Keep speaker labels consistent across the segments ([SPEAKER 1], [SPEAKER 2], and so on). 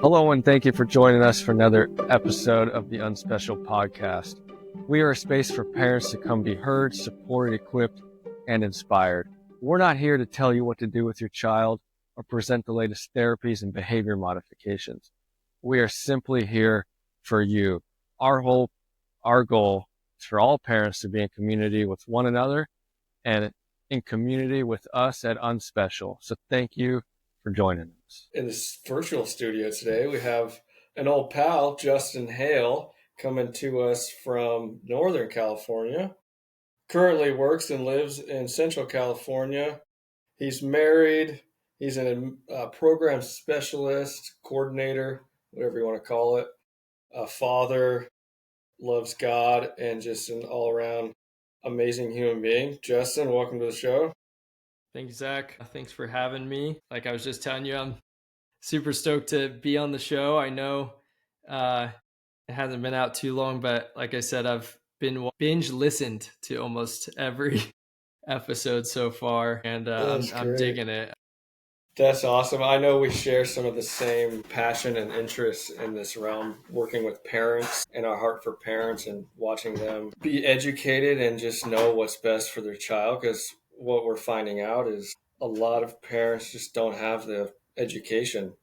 [SPEAKER 1] Hello, and thank you for joining us for another episode of the Unspecial podcast. We are a space for parents to come be heard, supported, equipped, and inspired. We're not here to tell you what to do with your child or present the latest therapies and behavior modifications. We are simply here for you. Our hope, our goal is for all parents to be in community with one another and in community with us at Unspecial. So thank you for joining us.
[SPEAKER 2] In this virtual studio today, we have an old pal, Justin Hale, coming to us from Northern California. Currently works and lives in Central California. He's married. He's a program specialist, coordinator, whatever you want to call it. A father, loves God, and just an all-around amazing human being. Justin, welcome to the show.
[SPEAKER 3] Thank you, Zack. Thanks for having me. Like I was just telling you, I'm super stoked to be on the show. I know it hasn't been out too long, but like I said, I've been binge listened to almost every episode so far, and I'm digging it.
[SPEAKER 2] That's awesome. I know we share some of the same passion and interest in this realm, working with parents and our heart for parents and watching them be educated and just know what's best for their child. Because what we're finding out is a lot of parents just don't have the education.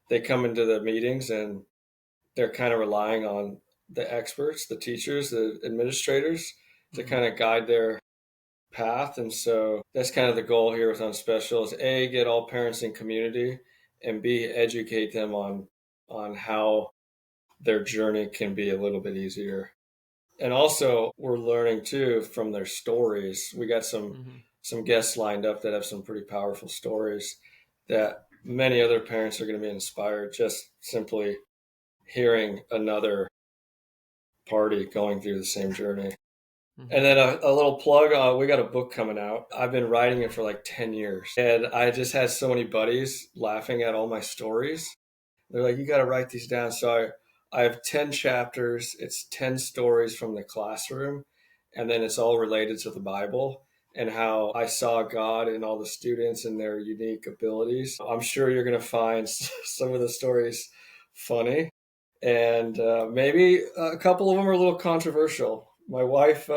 [SPEAKER 2] They come into the meetings and they're kind of relying on the experts, the teachers, the administrators to kind of guide their path. And so that's kind of the goal here with Unspecial is A, get all parents in community, and B, educate them on how their journey can be a little bit easier. And also we're learning too from their stories. We got some guests lined up that have some pretty powerful stories that many other parents are going to be inspired just simply hearing another party going through the same journey. And then a little plug, we got a book coming out. I've been writing it for like 10 years. And I just had so many buddies laughing at all my stories. They're like, you got to write these down. So I have 10 chapters. It's 10 stories from the classroom. And then it's all related to the Bible and how I saw God in all the students and their unique abilities. I'm sure you're going to find some of the stories funny. And maybe a couple of them are a little controversial. My wife,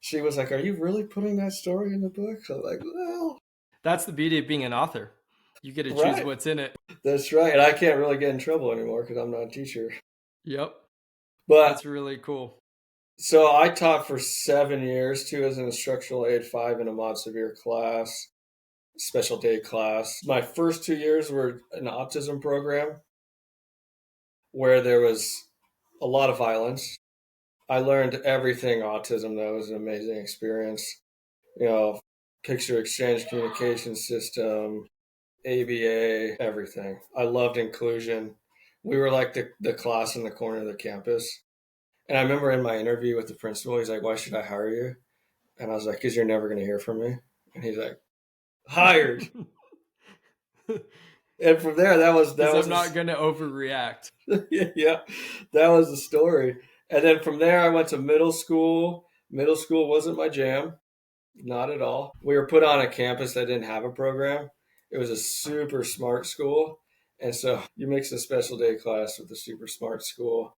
[SPEAKER 2] she was like, are you really putting that story in the book? I was like, well.
[SPEAKER 3] That's the beauty of being an author. You get to choose what's in it.
[SPEAKER 2] That's right. And I can't really get in trouble anymore because I'm not a teacher.
[SPEAKER 3] Yep.
[SPEAKER 2] But
[SPEAKER 3] that's really cool.
[SPEAKER 2] So I taught for 7 years, 2 as an instructional aide, 5 in a mod severe class, special day class. My first 2 years were an autism program where there was a lot of violence. I learned everything autism, though. It was an amazing experience. You know, picture exchange communication system, ABA, everything. I loved inclusion. We were like the class in the corner of the campus. And I remember in my interview with the principal, he's like, why should I hire you? And I was like, because you're never going to hear from me. And he's like, hired. And from there, that was
[SPEAKER 3] I'm not going to overreact.
[SPEAKER 2] Yeah, that was the story. And then from there, I went to middle school. Middle school wasn't my jam. Not at all. We were put on a campus that didn't have a program. It was a super smart school. And so you mix a special day class with a super smart school.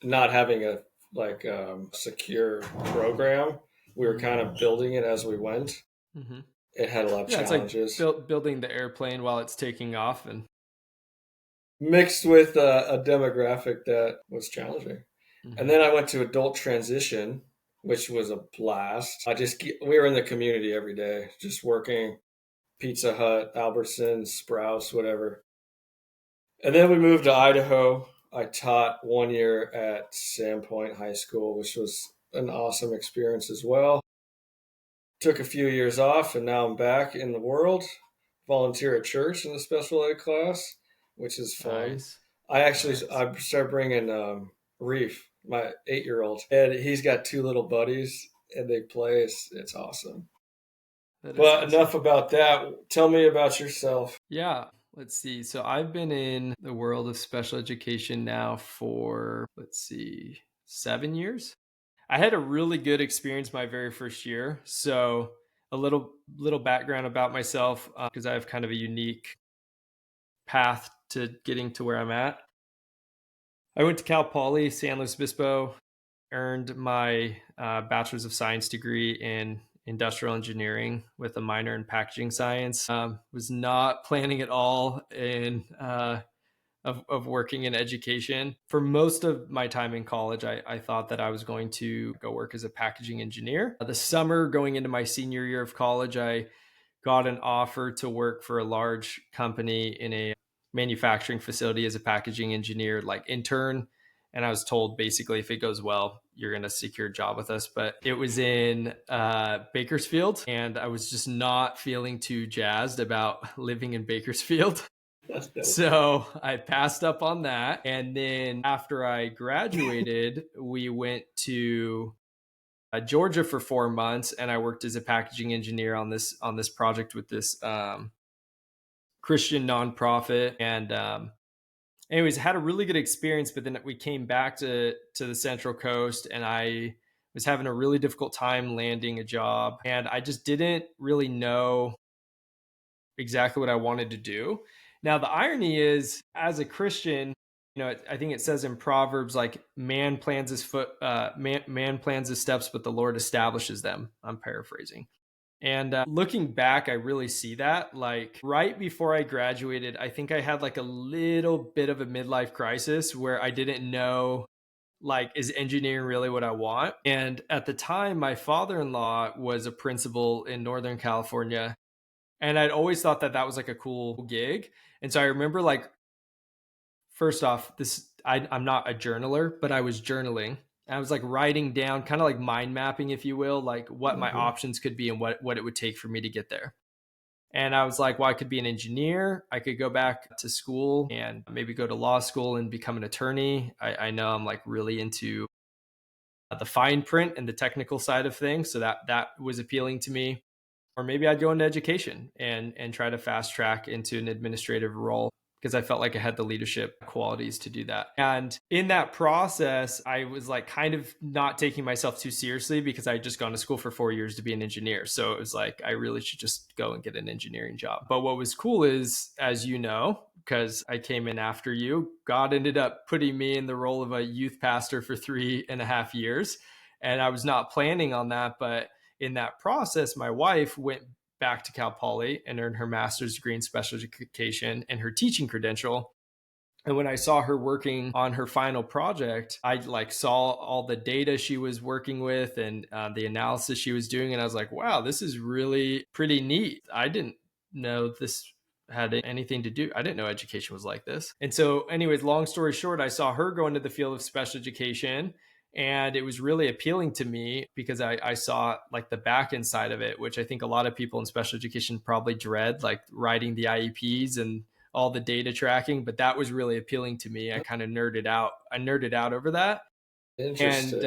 [SPEAKER 2] Not having a secure program. We were kind of building it as we went. Mm-hmm. It had a lot of challenges.
[SPEAKER 3] It's like building the airplane while it's taking off, and
[SPEAKER 2] mixed with a demographic that was challenging. Mm-hmm. And then I went to adult transition, which was a blast. We were in the community every day, just working Pizza Hut, Albertsons, Sprouts, whatever. And then we moved to Idaho. I taught 1 year at Sandpoint High School, which was an awesome experience as well. Took a few years off, and now I'm back in the world. Volunteer at church in the special ed class, which is fun.
[SPEAKER 3] Nice.
[SPEAKER 2] I started bringing Reef, my 8-year-old, and he's got 2 little buddies, and they play. It's awesome. But awesome. Enough about that. Tell me about yourself.
[SPEAKER 3] Yeah. Let's see. So I've been in the world of special education now for, 7 years. I had a really good experience my very first year. So a little background about myself, because I have kind of a unique path to getting to where I'm at. I went to Cal Poly, San Luis Obispo, earned my Bachelor's of Science degree in industrial engineering with a minor in packaging science. Was not planning at all of working in education. For most of my time in college, I thought that I was going to go work as a packaging engineer. The summer going into my senior year of college, I got an offer to work for a large company in a manufacturing facility as a packaging engineer, like intern. And I was told basically, if it goes well, you're going to secure a job with us. But it was in Bakersfield, and I was just not feeling too jazzed about living in Bakersfield. So I passed up on that. And then after I graduated, we went to Georgia for 4 months, and I worked as a packaging engineer on this project with this Christian nonprofit. And anyways, had a really good experience. But then we came back to the Central Coast, and I was having a really difficult time landing a job, and I just didn't really know exactly what I wanted to do. Now, the irony is, as a Christian, I think it says in Proverbs, like man plans his steps, but the Lord establishes them. I'm paraphrasing. And looking back, I really see that. Like right before I graduated, I think I had like a little bit of a midlife crisis where I didn't know, like, is engineering really what I want? And at the time, my father-in-law was a principal in Northern California. And I'd always thought that that was like a cool gig. And so I remember, like, first off, I'm not a journaler, but I was journaling. I was like writing down, kind of like mind mapping, if you will, like what my options could be and what it would take for me to get there. And I was like, well, I could be an engineer. I could go back to school and maybe go to law school and become an attorney. I know I'm like really into the fine print and the technical side of things. So that was appealing to me. Or maybe I'd go into education and try to fast track into an administrative role, because I felt like I had the leadership qualities to do that. And in that process, I was like kind of not taking myself too seriously, because I had just gone to school for 4 years to be an engineer. So it was like, I really should just go and get an engineering job. But what was cool is, as you know, because I came in after you, God ended up putting me in the role of a youth pastor for 3.5 years. And I was not planning on that, but in that process, my wife went back to Cal Poly and earned her master's degree in special education and her teaching credential. And when I saw her working on her final project, I like saw all the data she was working with and the analysis she was doing. And I was like, wow, this is really pretty neat. I didn't know this had anything to do. I didn't know education was like this. And so anyways, long story short, I saw her go into the field of special education. And it was really appealing to me because I saw like the back end side of it, which I think a lot of people in special education probably dread, like writing the IEPs and all the data tracking. But that was really appealing to me. I kind of nerded out. I nerded out over that.
[SPEAKER 2] Interesting.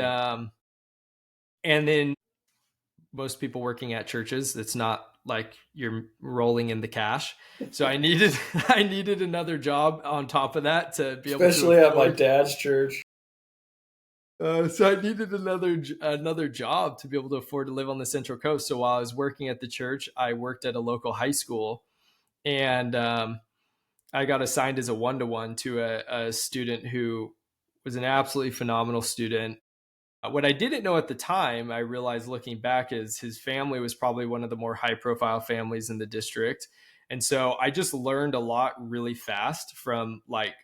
[SPEAKER 3] And then most people working at churches, it's not like you're rolling in the cash. So I needed another job on top of that to be able to,
[SPEAKER 2] especially at my dad's church.
[SPEAKER 3] So I needed another job to be able to afford to live on the Central Coast. So while I was working at the church, I worked at a local high school, and I got assigned as a one-to-one to a student who was an absolutely phenomenal student. What I didn't know at the time, I realized looking back, is his family was probably one of the more high-profile families in the district. And so I just learned a lot really fast, from like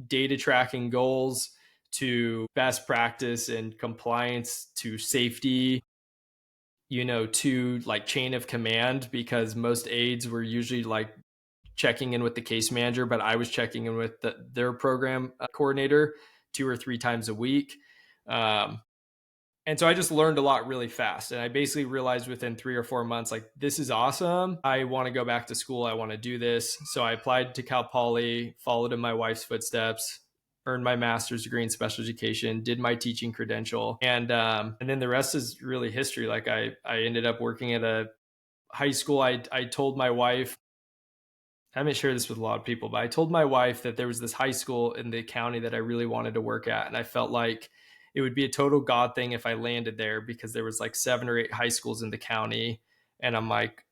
[SPEAKER 3] data tracking goals to best practice and compliance to safety, to like chain of command, because most aides were usually like checking in with the case manager, but I was checking in with their program coordinator 2 or 3 times a week. And so I just learned a lot really fast. And I basically realized within 3 or 4 months, like, this is awesome. I want to go back to school. I want to do this. So I applied to Cal Poly, followed in my wife's footsteps, earned my master's degree in special education, did my teaching credential. And then the rest is really history. Like I ended up working at a high school. I told my wife, I haven't shared this with a lot of people, but I told my wife that there was this high school in the county that I really wanted to work at. And I felt like it would be a total God thing if I landed there, because there was like 7 or 8 high schools in the county. And I'm like,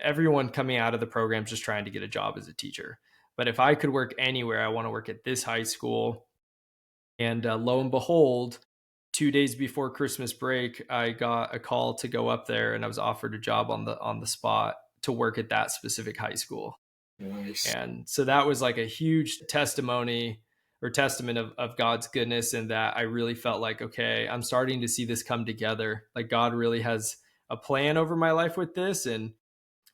[SPEAKER 3] everyone coming out of the program is just trying to get a job as a teacher. But if I could work anywhere, I want to work at this high school. And lo and behold, 2 days before Christmas break, I got a call to go up there, and I was offered a job on the spot to work at that specific high school.
[SPEAKER 2] Nice.
[SPEAKER 3] And so that was like a huge testimony or testament of God's goodness, and that I really felt like, okay, I'm starting to see this come together. Like God really has a plan over my life with this. And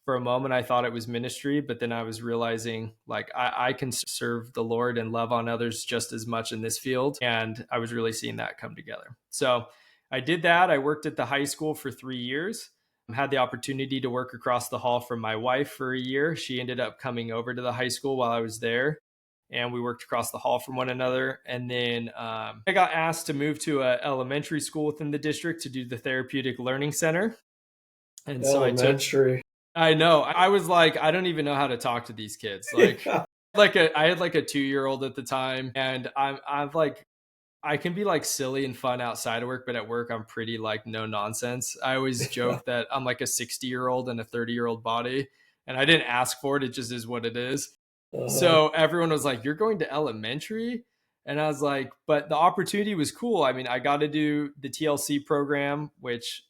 [SPEAKER 3] for a moment, I thought it was ministry, but then I was realizing like I can serve the Lord and love on others just as much in this field. And I was really seeing that come together. So I did that. I worked at the high school for 3 years. Had the opportunity to work across the hall from my wife for a year. She ended up coming over to the high school while I was there, and we worked across the hall from one another. And then I got asked to move to an elementary school within the district to do the therapeutic learning center. And so I know. I was like, I don't even know how to talk to these kids. Like, I had like a 2-year-old at the time, and I'm like, I can be like silly and fun outside of work, but at work, I'm pretty like no nonsense. I always joke that I'm like a 60-year-old in a 30-year-old body, and I didn't ask for it. It just is what it is. So everyone was like, you're going to elementary? And I was like, but the opportunity was cool. I mean, I got to do the TLC program, which,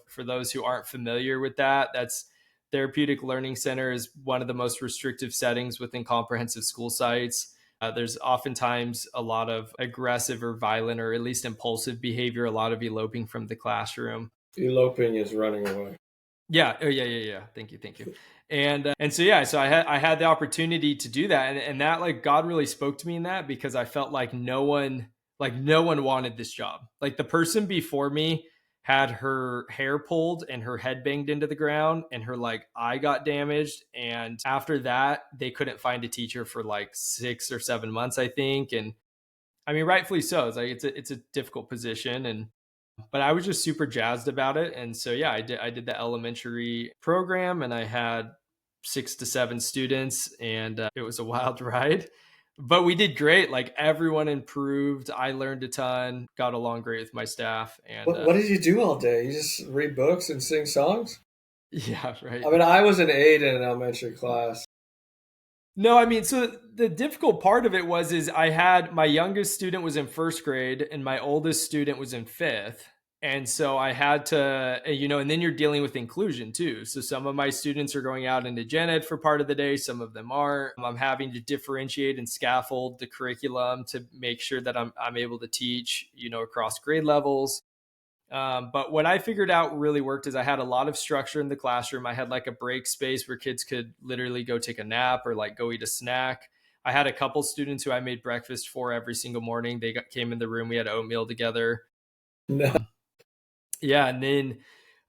[SPEAKER 3] for those who aren't familiar with that, that's Therapeutic Learning Center, is one of the most restrictive settings within comprehensive school sites. There's oftentimes a lot of aggressive or violent or at least impulsive behavior, a lot of eloping from the classroom.
[SPEAKER 2] Eloping is running away.
[SPEAKER 3] Yeah. Oh, yeah. Thank you. And so I had the opportunity to do that, and that, like, God really spoke to me in that, because I felt like no one wanted this job. Like, the person before me had her hair pulled and her head banged into the ground, and her like eye got damaged, and after that they couldn't find a teacher for like 6 or 7 months, I think. And I mean, rightfully so. It's like it's a difficult position, but I was just super jazzed about it. And so, yeah, I did the elementary program, and I had 6 to 7 students, and it was a wild ride, but we did great. Like, everyone improved. I learned a ton, got along great with my staff. And
[SPEAKER 2] what did you do all day? You just read books and sing songs?
[SPEAKER 3] Yeah, right.
[SPEAKER 2] I mean, I was an aide in an elementary class.
[SPEAKER 3] No, I mean, so the difficult part of it is I had my youngest student was in first grade and my oldest student was in fifth. And so I had to, and then you're dealing with inclusion too. So some of my students are going out into gen ed for part of the day. Some of them aren't. I'm having to differentiate and scaffold the curriculum to make sure that I'm able to teach, across grade levels. But what I figured out really worked is I had a lot of structure in the classroom. I had like a break space where kids could literally go take a nap or like go eat a snack. I had a couple students who I made breakfast for every single morning. They came in the room. We had oatmeal together.
[SPEAKER 2] No.
[SPEAKER 3] Yeah. And then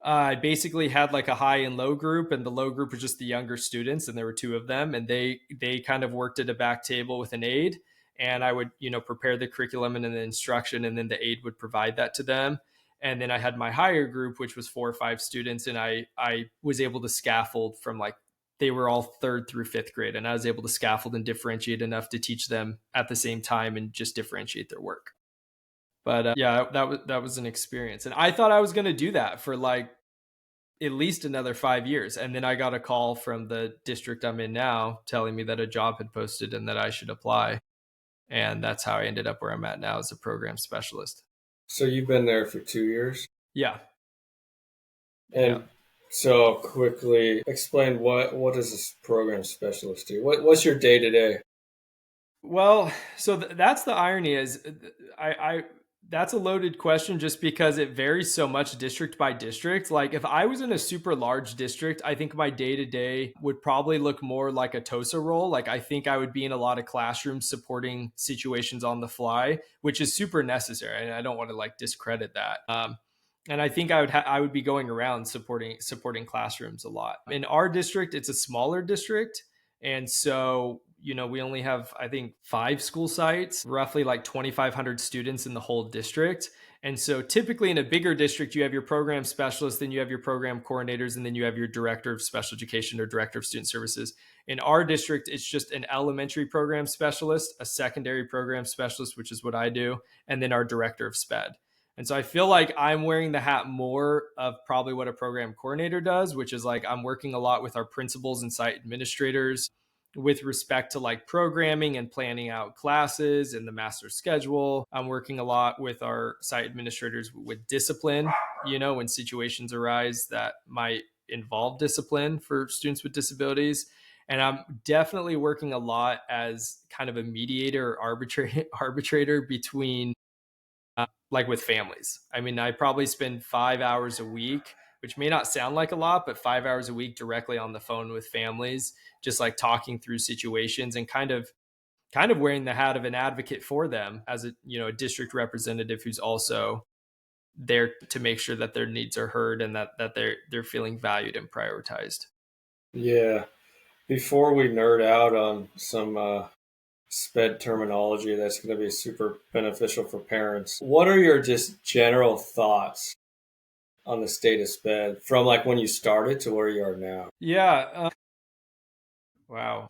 [SPEAKER 3] I basically had like a high and low group, and the low group was just the younger students, and there were 2 of them, and they kind of worked at a back table with an aide, and I would, prepare the curriculum and the instruction, and then the aide would provide that to them. And then I had my higher group, which was 4 or 5 students, and I was able to scaffold from like, they were all 3rd through 5th grade, and I was able to scaffold and differentiate enough to teach them at the same time and just differentiate their work. But yeah, that was an experience, and I thought I was going to do that for like at least another 5 years, and then I got a call from the district I'm in now telling me that a job had posted and that I should apply, and that's how I ended up where I'm at now as a program specialist.
[SPEAKER 2] So you've been there for 2 years?
[SPEAKER 3] Yeah.
[SPEAKER 2] And so quickly explain what does this program specialist do? What's your day to day?
[SPEAKER 3] Well, so that's the irony is that's a loaded question just because it varies so much district by district. Like, if I was in a super large district, I think my day to day would probably look more like a TOSA role. Like, I think I would be in a lot of classrooms supporting situations on the fly, which is super necessary. And I don't want to like discredit that. And I think I would be going around supporting classrooms a lot. In our district, it's a smaller district. And so, we only have, I think, 5 school sites, roughly like 2,500 students in the whole district. And so typically in a bigger district, you have your program specialist, then you have your program coordinators, and then you have your director of special education or director of student services. In our district, it's just an elementary program specialist, a secondary program specialist, which is what I do, and then our director of SPED. And so I feel like I'm wearing the hat more of probably what a program coordinator does, which is like I'm working a lot with our principals and site administrators with respect to like programming and planning out classes and the master schedule. I'm working a lot with our site administrators with discipline, when situations arise that might involve discipline for students with disabilities. And I'm definitely working a lot as kind of a mediator or arbitrator between like with families. I mean, I probably spend 5 hours a week, which may not sound like a lot, but 5 hours a week directly on the phone with families, just like talking through situations and kind of wearing the hat of an advocate for them as a district representative who's also there to make sure that their needs are heard and that they're feeling valued and prioritized.
[SPEAKER 2] Yeah. Before we nerd out on some SPED terminology that's going to be super beneficial for parents, what are your just general thoughts on the state of SPED from like when you started to where you are now?
[SPEAKER 3] Yeah. Wow.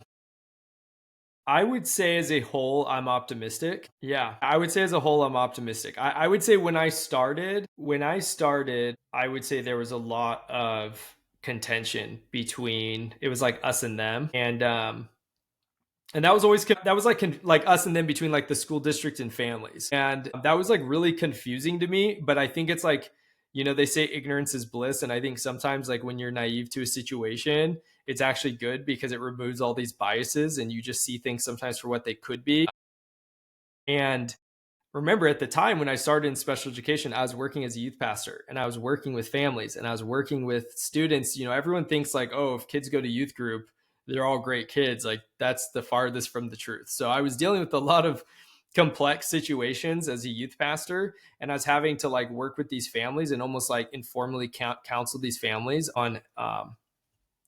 [SPEAKER 3] I would say as a whole, I'm optimistic. Yeah, I would say as a whole, I'm optimistic. I would say when I started, I would say there was a lot of contention between it was like us and them, and that was always that was like us and them between like the school district and families, and that was like really confusing to me. But I think it's like they say ignorance is bliss, and I think sometimes like when you're naive to a situation, it's actually good because it removes all these biases and you just see things sometimes for what they could be. And remember at the time when I started in special education, I was working as a youth pastor and I was working with families and I was working with students. Everyone thinks like, oh, if kids go to youth group, they're all great kids. Like that's the farthest from the truth. So I was dealing with a lot of complex situations as a youth pastor, and I was having to like work with these families and almost like informally counsel these families on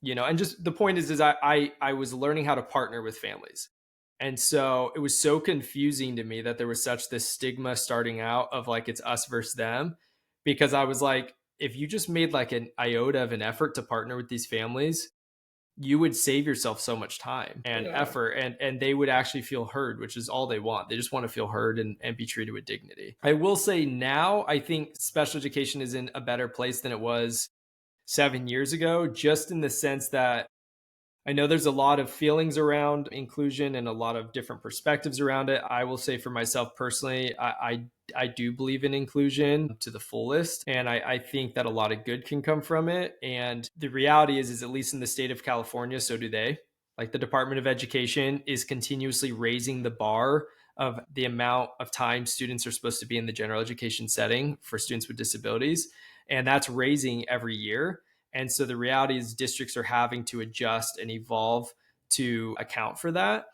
[SPEAKER 3] and just the point is I was learning how to partner with families. And so it was so confusing to me that there was such this stigma starting out of like it's us versus them, because I was like, if you just made like an iota of an effort to partner with these families, you would save yourself so much time and
[SPEAKER 2] Yeah.
[SPEAKER 3] effort, and they would actually feel heard, which is all they want. They just want to feel heard and be treated with dignity. I will say now I think special education is in a better place than it was 7 years ago, just in the sense that I know there's a lot of feelings around inclusion and a lot of different perspectives around it. I will say for myself personally, I do believe in inclusion to the fullest. And I think that a lot of good can come from it. And the reality is at least in the state of California, so do they. Like the Department of Education is continuously raising the bar of the amount of time students are supposed to be in the general education setting for students with disabilities. And that's raising every year. And so the reality is districts are having to adjust and evolve to account for that.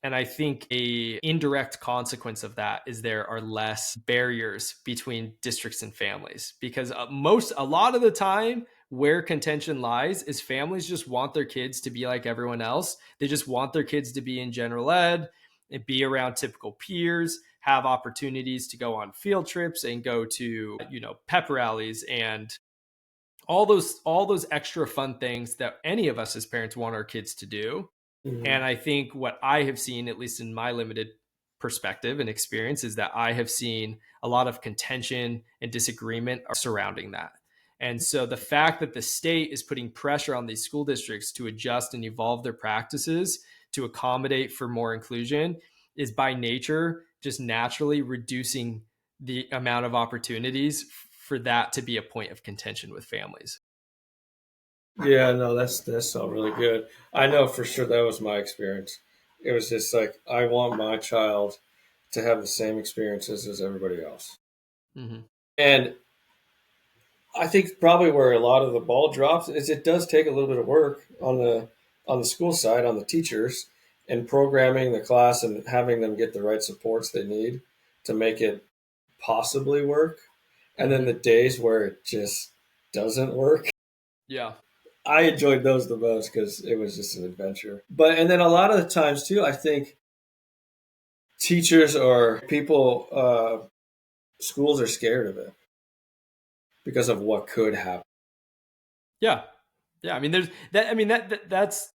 [SPEAKER 3] And I think a indirect consequence of that is there are less barriers between districts and families, because a lot of the time where contention lies is families just want their kids to be like everyone else. They just want their kids to be in general ed and be around typical peers, have opportunities to go on field trips and go to, pep rallies and all those extra fun things that any of us as parents want our kids to do.
[SPEAKER 2] Mhm.
[SPEAKER 3] And I think what I have seen, at least in my limited perspective and experience, is that I have seen a lot of contention and disagreement surrounding that. And so the fact that the state is putting pressure on these school districts to adjust and evolve their practices to accommodate for more inclusion is by nature just naturally reducing the amount of opportunities for that to be a point of contention with families.
[SPEAKER 2] Yeah, no, that's all really good. I know for sure that was my experience. It was just like I want my child to have the same experiences as everybody else.
[SPEAKER 3] Mm-hmm.
[SPEAKER 2] And I think probably where a lot of the ball drops is it does take a little bit of work on the school side, on the teachers, and programming the class and having them get the right supports they need to make it possibly work. And then
[SPEAKER 3] Mm-hmm.
[SPEAKER 2] the days where it just doesn't work,
[SPEAKER 3] Yeah.
[SPEAKER 2] I enjoyed those the most because it was just an adventure. But and then a lot of the times too, I think teachers or people, schools are scared of it because of what could happen.
[SPEAKER 3] Yeah. Yeah. I mean, there's that. I mean, that's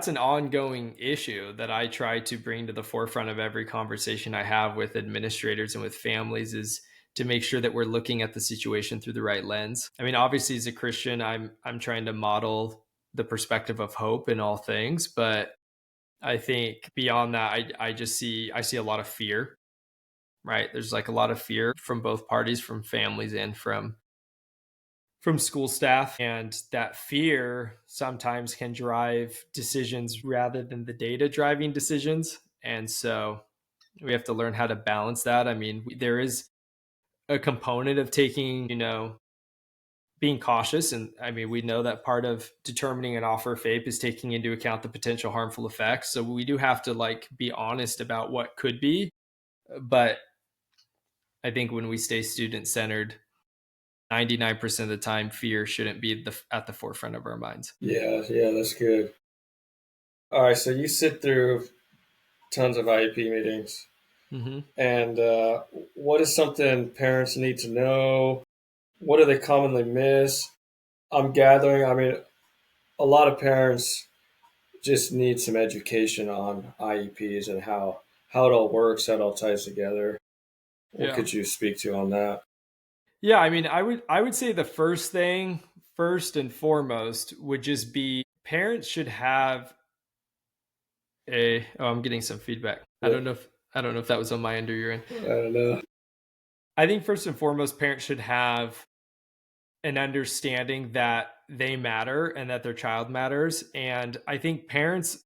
[SPEAKER 3] an ongoing issue that I try to bring to the forefront of every conversation I have with administrators and with families is to make sure that we're looking at the situation through the right lens. I mean, obviously as a Christian, I'm trying to model the perspective of hope in all things, but I think beyond that, I see a lot of fear, right? There's like a lot of fear from both parties, from families and from school staff. And that fear sometimes can drive decisions rather than the data driving decisions. And so we have to learn how to balance that. I mean, there is a component of taking, being cautious. And I mean, we know that part of determining an offer of FAPE is taking into account the potential harmful effects. So we do have to like be honest about what could be. But I think when we stay student centered, 99% of the time, fear shouldn't be at the forefront of our minds.
[SPEAKER 2] Yeah, that's good. All right, so you sit through tons of IEP meetings.
[SPEAKER 3] Mm-hmm.
[SPEAKER 2] And what is something parents need to know? What do they commonly miss? I'm gathering, I mean, a lot of parents just need some education on IEPs and how it all works, how it all ties together. What could you speak to on that?
[SPEAKER 3] Yeah, I mean, I would say the first and foremost, would just be parents should have I'm getting some feedback.
[SPEAKER 2] Yeah.
[SPEAKER 3] I don't know if that was on my end or your end.
[SPEAKER 2] I don't know.
[SPEAKER 3] I think first and foremost, parents should have an understanding that they matter and that their child matters. And I think parents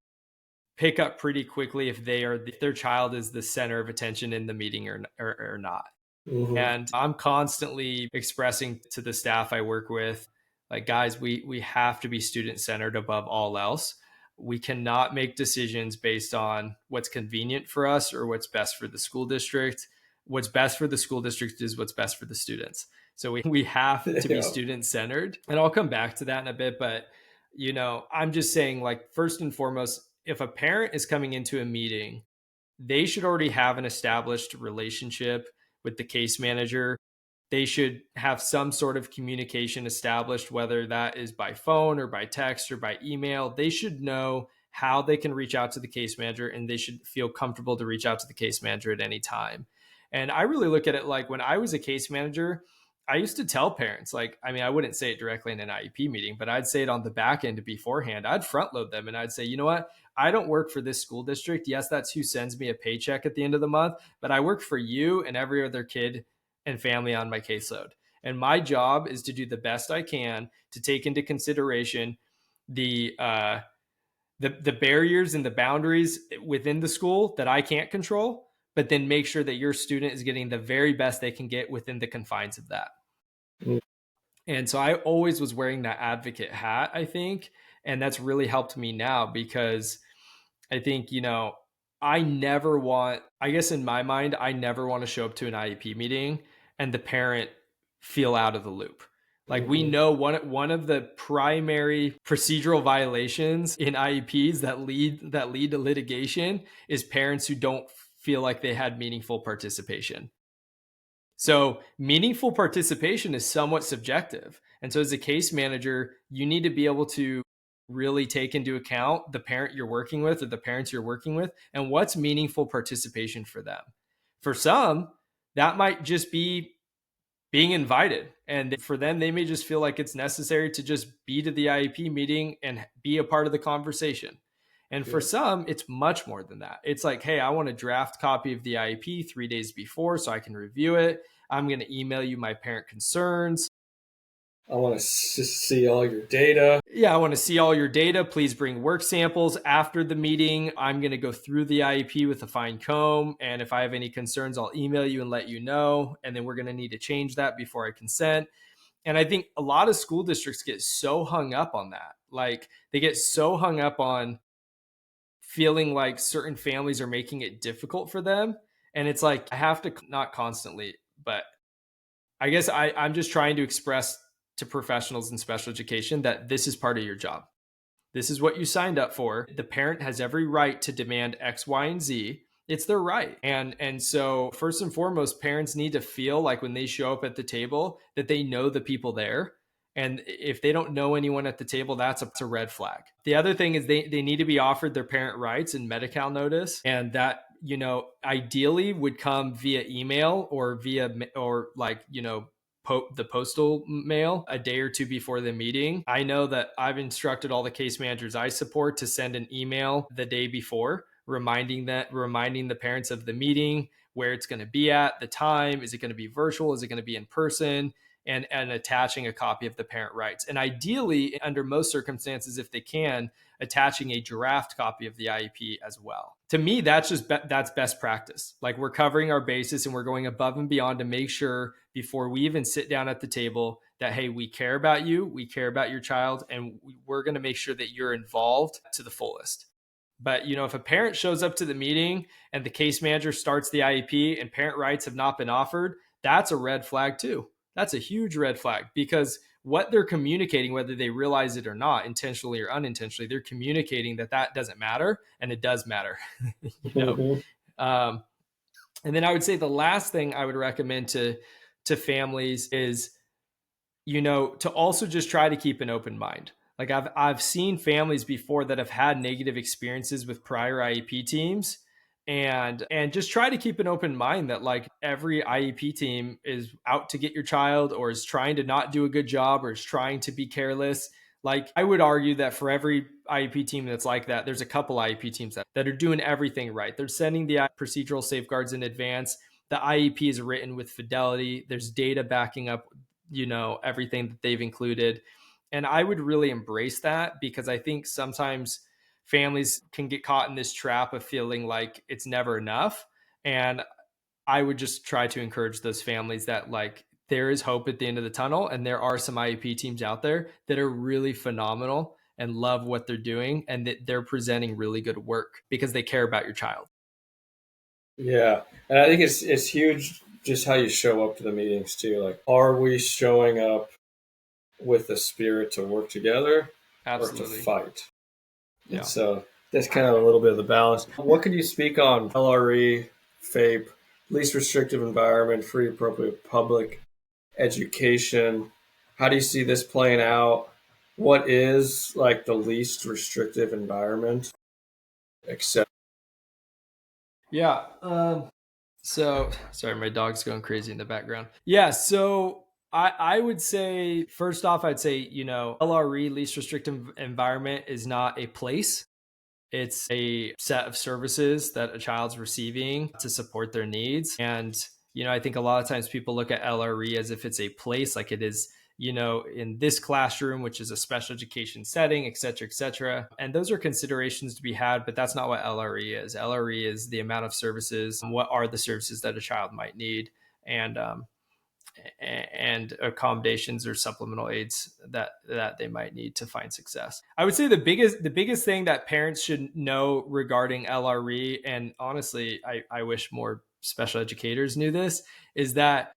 [SPEAKER 3] pick up pretty quickly if their child is the center of attention in the meeting or not.
[SPEAKER 2] Mm-hmm.
[SPEAKER 3] And I'm constantly expressing to the staff I work with, like, guys, we have to be student centered above all else. We cannot make decisions based on what's convenient for us or what's best for the school district. What's best for the school district is what's best for the students. So we have to be student centered. And I'll come back to that in a bit. But, I'm just saying, like, first and foremost, if a parent is coming into a meeting, they should already have an established relationship with the case manager. They should have some sort of communication established, whether that is by phone or by text or by email. They should know how they can reach out to the case manager, and they should feel comfortable to reach out to the case manager at any time. And I really look at it like, when I was a case manager, I used to tell parents, like, I mean, I wouldn't say it directly in an IEP meeting, but I'd say it on the back end beforehand. I'd front load them and I'd say, you know what? I don't work for this school district. Yes, that's who sends me a paycheck at the end of the month, but I work for you and every other kid and family on my caseload. And my job is to do the best I can to take into consideration the barriers and the boundaries within the school that I can't control, but then make sure that your student is getting the very best they can get within the confines of that. Mm. And so I always was wearing that advocate hat, I think. And that's really helped me now, because I think, I never want, I guess in my mind, I never want to show up to an IEP meeting and the parent feel out of the loop. Like, we know one of the primary procedural violations in IEPs that lead to litigation is parents who don't feel like they had meaningful participation. So meaningful participation is somewhat subjective. And so as a case manager, you need to be able to really take into account the parent you're working with or the parents you're working with and what's meaningful participation for them. For some, that might just be being invited. And for them, they may just feel like it's necessary to just be to the IEP meeting and be a part of the conversation. And for some, it's much more than that. It's like, hey, I want a draft copy of the IEP 3 days before so I can review it. I'm going to email you my parent concerns.
[SPEAKER 2] I want to see all your data.
[SPEAKER 3] Yeah, I want to see all your data. Please bring work samples after the meeting. I'm going to go through the IEP with a fine comb. And if I have any concerns, I'll email you and let you know. And then we're going to need to change that before I consent. And I think a lot of school districts get so hung up on that. Like, they get so hung up on feeling like certain families are making it difficult for them. And it's like, I have to, not constantly, but I guess I'm just trying to express to professionals in special education that this is part of your job. This is what you signed up for. The parent has every right to demand X, Y, and Z. It's their right. And so first and foremost, parents need to feel like when they show up at the table that they know the people there. And if they don't know anyone at the table, that's a red flag. The other thing is they need to be offered their parent rights and Medi-Cal notice. And that ideally would come via email or the postal mail a day or two before the meeting. I know that I've instructed all the case managers I support to send an email the day before, reminding the parents of the meeting, where it's going to be at, the time, is it going to be virtual, is it going to be in person, and attaching a copy of the parent rights. And ideally, under most circumstances, if they can, attaching a draft copy of the IEP as well. To me, that's best practice. Like, we're covering our bases and we're going above and beyond to make sure before we even sit down at the table that, hey, we care about you, we care about your child, and we're going to make sure that you're involved to the fullest. But, if a parent shows up to the meeting and the case manager starts the IEP and parent rights have not been offered, that's a red flag too. That's a huge red flag, because what they're communicating, whether they realize it or not, intentionally or unintentionally, they're communicating that doesn't matter, and it does matter. And then I would say the last thing I would recommend to families is, to also just try to keep an open mind. Like, I've seen families before that have had negative experiences with prior IEP teams, and just try to keep an open mind that, like, every IEP team is out to get your child, or is trying to not do a good job, or is trying to be careless. Like, I would argue that for every IEP team that's like that, there's a couple IEP teams that are doing everything right. They're sending the procedural safeguards in advance. The IEP is written with fidelity. There's data backing up, everything that they've included. And I would really embrace that, because I think sometimes families can get caught in this trap of feeling like it's never enough. And I would just try to encourage those families that, like, there is hope at the end of the tunnel. And there are some IEP teams out there that are really phenomenal and love what they're doing, and that they're presenting really good work because they care about your child.
[SPEAKER 2] Yeah. And I think it's huge just how you show up to the meetings too. Like, are we showing up with the spirit to work together or to fight?
[SPEAKER 3] Yeah.
[SPEAKER 2] And so that's kind of a little bit of the balance. What could you speak on LRE, FAPE, least restrictive environment, free appropriate public education? How do you see this playing out? What is, like, the least restrictive environment, except?
[SPEAKER 3] Yeah. So sorry, my dog's going crazy in the background. Yeah. So I would say, first off, I'd say, LRE, least restrictive environment, is not a place. It's a set of services that a child's receiving to support their needs. And, I think a lot of times people look at LRE as if it's a place, like it is, in this classroom, which is a special education setting, et cetera, et cetera. And those are considerations to be had, but that's not what LRE is. LRE is the amount of services. What are the services that a child might need? And accommodations or supplemental aids that they might need to find success. I would say the biggest thing that parents should know regarding LRE, and honestly, I wish more special educators knew this, is that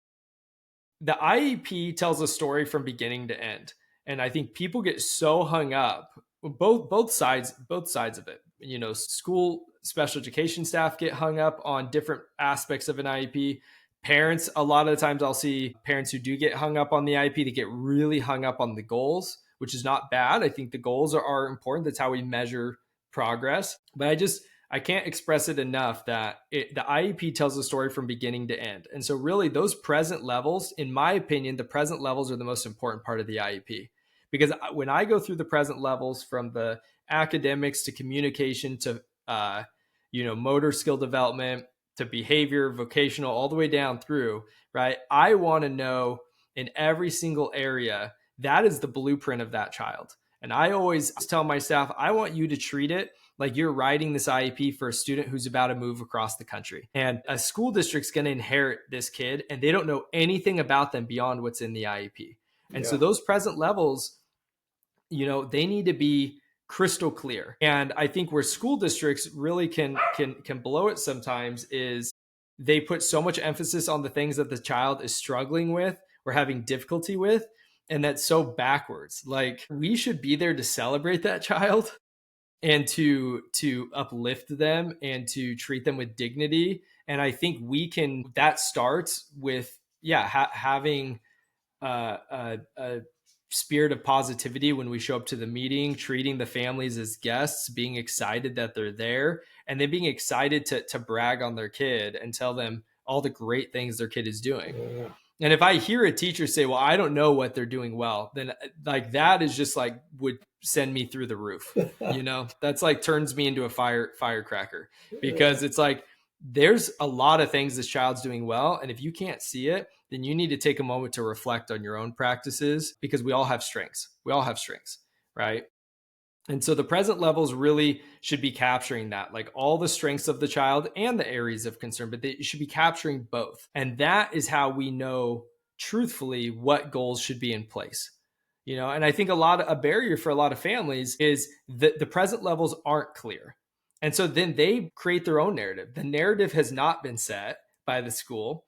[SPEAKER 3] the IEP tells a story from beginning to end. And I think people get so hung up, both sides of it. School special education staff get hung up on different aspects of an IEP. Parents, a lot of the times I'll see parents who do get hung up on the IEP, they get really hung up on the goals, which is not bad. I think the goals are important. That's how we measure progress. But I can't express it enough that the IEP tells a story from beginning to end. And so really those present levels, in my opinion, the present levels are the most important part of the IEP. Because when I go through the present levels, from the academics to communication to, motor skill development to behavior, vocational, all the way down through, right? I want to know in every single area, that is the blueprint of that child. And I always tell my staff, I want you to treat it like you're writing this IEP for a student who's about to move across the country. And a school district's going to inherit this kid, and they don't know anything about them beyond what's in the IEP. And so those present levels, they need to be crystal clear. And I think where school districts really can blow it sometimes is they put so much emphasis on the things that the child is struggling with or having difficulty with. And that's so backwards. Like, we should be there to celebrate that child and to uplift them and to treat them with dignity. And I think that starts with, having a spirit of positivity when we show up to the meeting, treating the families as guests, being excited that they're there, and then being excited to brag on their kid and tell them all the great things their kid is doing.
[SPEAKER 2] Yeah.
[SPEAKER 3] And if I hear a teacher say, well, I don't know what they're doing well, then like that is just like would send me through the roof. That's like turns me into a firecracker, because it's like there's a lot of things this child's doing well. And if you can't see it, then you need to take a moment to reflect on your own practices, because we all have strengths. Right? And so the present levels really should be capturing that, like all the strengths of the child and the areas of concern, but they should be capturing both. And that is how we know truthfully what goals should be in place. And I think a barrier for a lot of families is that the present levels aren't clear. And so then they create their own narrative. The narrative has not been set by the school,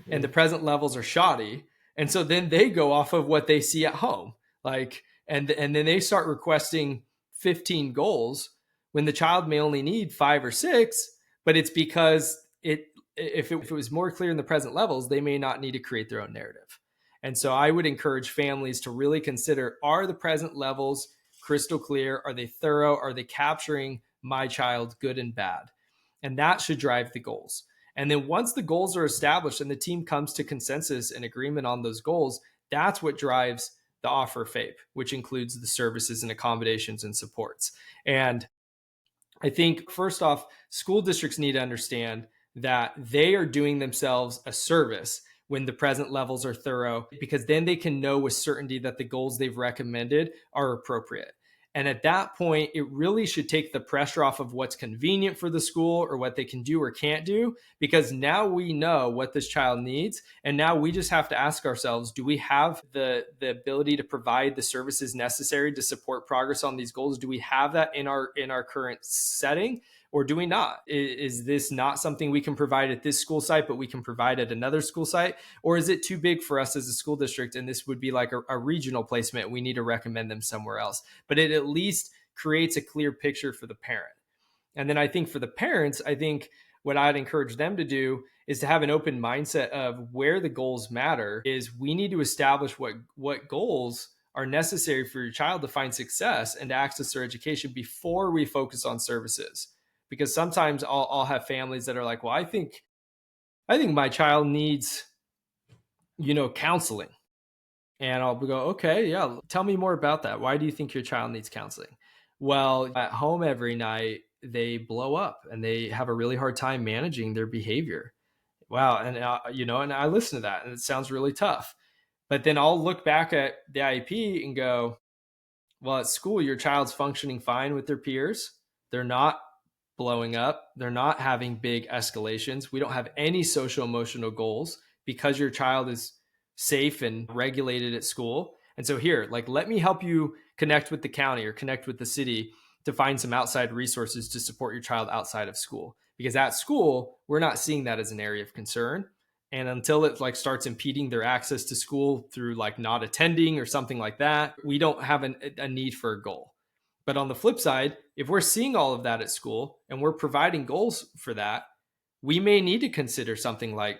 [SPEAKER 3] and the present levels are shoddy. And so then they go off of what they see at home. And then they start requesting 15 goals when the child may only need 5 or 6, but it's because if it was more clear in the present levels, they may not need to create their own narrative. And so I would encourage families to really consider, are the present levels crystal clear? Are they thorough? Are they capturing my child, good and bad? And that should drive the goals. And then once the goals are established and the team comes to consensus and agreement on those goals, that's what drives the offer of FAPE, which includes the services and accommodations and supports. And I think first off, school districts need to understand that they are doing themselves a service when the present levels are thorough, because then they can know with certainty that the goals they've recommended are appropriate. And at that point, it really should take the pressure off of what's convenient for the school or what they can do or can't do, because now we know what this child needs. And now we just have to ask ourselves, do we have the ability to provide the services necessary to support progress on these goals? Do we have that in our current setting? Or do we not? Is this not something we can provide at this school site, but we can provide at another school site? Or is it too big for us as a school district, and this would be like a regional placement? We need to recommend them somewhere else. But it at least creates a clear picture for the parent. And then I think for the parents, I think what I'd encourage them to do is to have an open mindset of where the goals matter. Is we need to establish what goals are necessary for your child to find success and to access their education before we focus on services. Because sometimes I'll have families that are like, well, I think my child needs, counseling. And I'll go, okay, yeah, tell me more about that. Why do you think your child needs counseling? Well, at home every night, they blow up and they have a really hard time managing their behavior. Wow. And, and I listen to that and it sounds really tough. But then I'll look back at the IEP and go, well, at school, your child's functioning fine with their peers. They're not blowing up. They're not having big escalations. We don't have any social emotional goals because your child is safe and regulated at school. And so here, let me help you connect with the county or connect with the city to find some outside resources to support your child outside of school. Because at school, we're not seeing that as an area of concern. And until it starts impeding their access to school through not attending or something like that, we don't have a need for a goal. But on the flip side, if we're seeing all of that at school and we're providing goals for that, we may need to consider something like,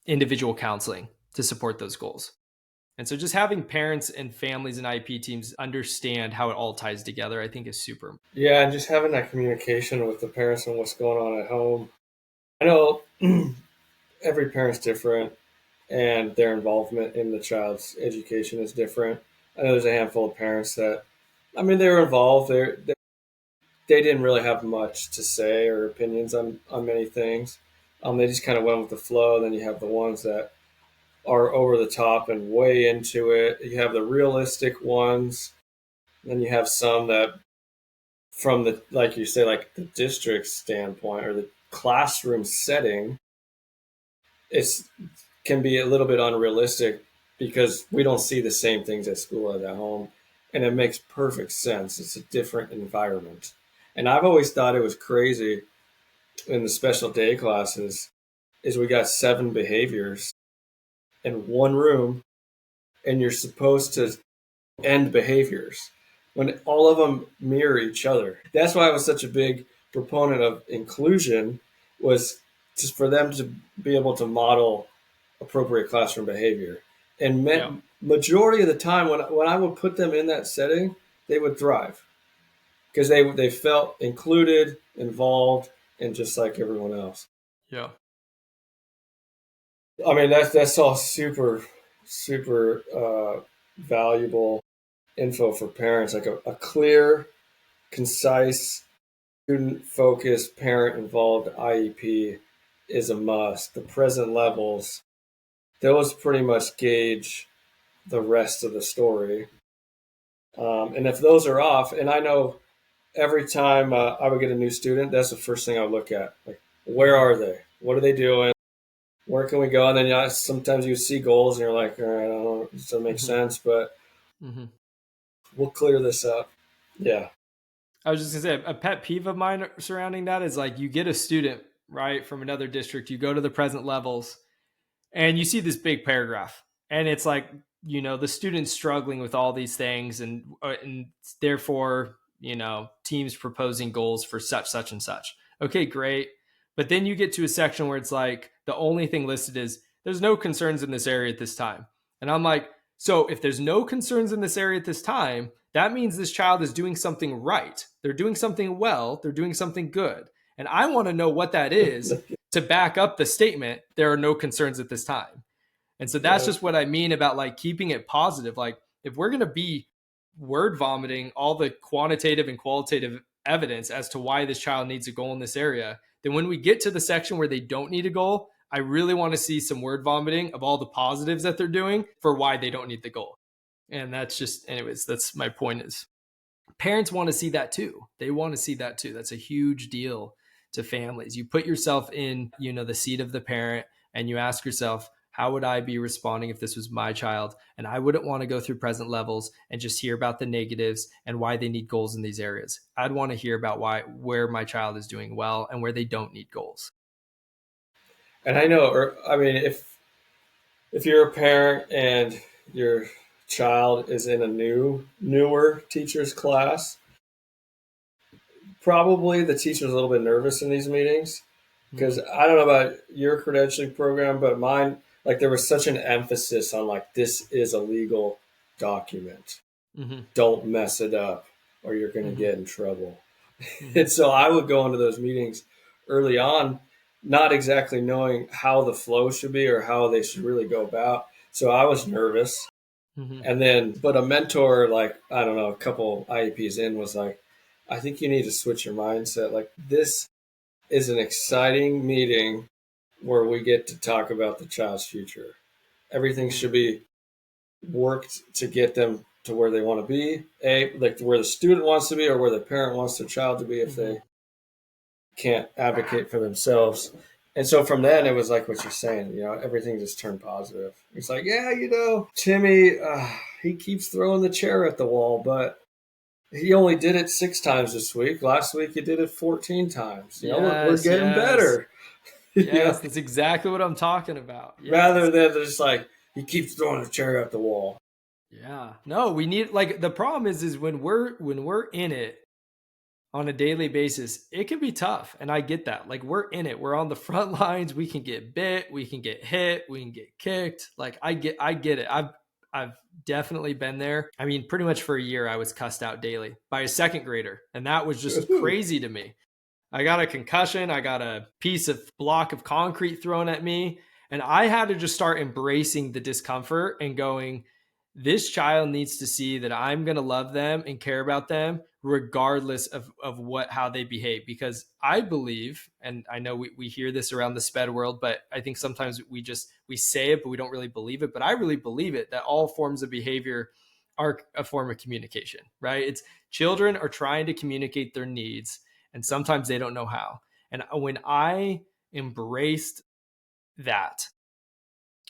[SPEAKER 3] individual counseling to support those goals. And so just having parents and families and IEP teams understand how it all ties together, I think is super important.
[SPEAKER 2] Yeah, and just having that communication with the parents and what's going on at home. I know every parent's different and their involvement in the child's education is different. I know there's a handful of parents that, they were involved. They didn't really have much to say or opinions on many things. They just kind of went with the flow. Then you have the ones that are over the top and way into it. You have the realistic ones. Then you have some that, from the, like you say, the district standpoint or the classroom setting, can be a little bit unrealistic because we don't see the same things at school as at home. And it makes perfect sense. It's a different environment. And I've always thought it was crazy in the special day classes is we got 7 behaviors in one room and you're supposed to end behaviors when all of them mirror each other. That's why I was such a big proponent of inclusion, was just for them to be able to model appropriate classroom behavior. And
[SPEAKER 3] Yeah.
[SPEAKER 2] majority of the time when I would put them in that setting, they would thrive because they felt included, involved, and just like everyone else.
[SPEAKER 3] Yeah.
[SPEAKER 2] I mean, that's all super, super valuable info for parents. Like a clear, concise, student-focused, parent-involved IEP is a must. The present levels, those pretty much gauge the rest of the story. And if those are off, and I know every time I would get a new student, that's the first thing I would look at. Like, where are they? What are they doing? Where can we go? And then sometimes you see goals and you're like, all right, I don't know, it doesn't make sense, but we'll clear this up. Yeah.
[SPEAKER 3] I was just gonna say a pet peeve of mine surrounding that is like you get a student right from another district, you go to the present levels, and you see this big paragraph, and it's like the student's struggling with all these things, and therefore teams proposing goals for such and such. Okay, great, but then you get to a section where it's like the only thing listed is there's no concerns in this area at this time, and I'm like, so if there's no concerns in this area at this time, that means this child is doing something right. They're doing something well. They're doing something good. And I want to know what that is to back up the statement, there are no concerns at this time. And so that's just what I mean about like keeping it positive. Like if we're going to be word vomiting all the quantitative and qualitative evidence as to why this child needs a goal in this area, then when we get to the section where they don't need a goal, I really want to see some word vomiting of all the positives that they're doing for why they don't need the goal. And that's just, anyways, that's my point is parents want to see that too. They want to see that too. That's a huge deal to families. You put yourself in, the seat of the parent and you ask yourself, how would I be responding if this was my child? And I wouldn't want to go through present levels and just hear about the negatives and why they need goals in these areas. I'd want to hear about where my child is doing well and where they don't need goals.
[SPEAKER 2] And I know, I mean, if you're a parent and your child is in a newer teacher's class, probably the teacher's a little bit nervous in these meetings because I don't know about your credentialing program, but mine, like there was such an emphasis on like, this is a legal document. Don't mess it up or you're going to get in trouble. And so I would go into those meetings early on, not exactly knowing how the flow should be or how they should really go about. So I was nervous. And then, but a mentor, like, I don't know, a couple IEPs in was like, I think you need to switch your mindset. Like, this is an exciting meeting where we get to talk about the child's future. Everything should be worked to get them to where they want to be, like where the student wants to be or where the parent wants their child to be if they can't advocate for themselves. And so from then, it was like what you're saying, everything just turned positive. It's like, yeah, Timmy, he keeps throwing the chair at the wall, but he only did it 6 times this week. Last week, he did it 14 times. We're getting better.
[SPEAKER 3] Yes, that's exactly what I'm talking about. Yes.
[SPEAKER 2] Rather than just like, he keeps throwing the chair at the wall.
[SPEAKER 3] Yeah. No, we need, like, the problem is when we're in it on a daily basis, it can be tough. And I get that. Like, we're in it. We're on the front lines. We can get bit. We can get hit. We can get kicked. Like, I get it. I've definitely been there. I mean, pretty much for a year, I was cussed out daily by a second grader. And that was just crazy to me. I got a concussion. I got a block of concrete thrown at me. And I had to just start embracing the discomfort and going, this child needs to see that I'm going to love them and care about them regardless of how they behave. Because I believe, and I know we hear this around the SPED world, but I think sometimes we say it, but we don't really believe it. But I really believe it, that all forms of behavior are a form of communication, right? It's children are trying to communicate their needs, and sometimes they don't know how. And when I embraced that,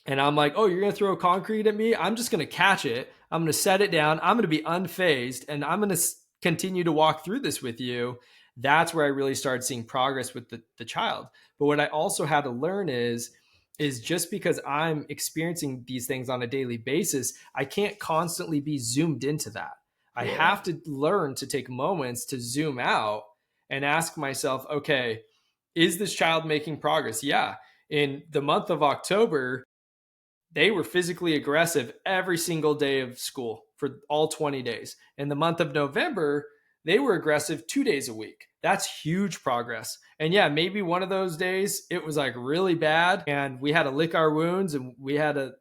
[SPEAKER 3] and I'm like, oh, you're going to throw concrete at me? I'm just going to catch it. I'm going to set it down. I'm going to be unfazed, and I'm going to continue to walk through this with you. That's where I really started seeing progress with the child. But what I also had to learn is just because I'm experiencing these things on a daily basis, I can't constantly be zoomed into that. I have to learn to take moments to zoom out and ask myself, okay, is this child making progress? Yeah. In the month of October, they were physically aggressive every single day of school for all 20 days. In the month of November, they were aggressive 2 days a week. That's huge progress. And yeah, maybe one of those days it was like really bad and we had to lick our wounds and we had to,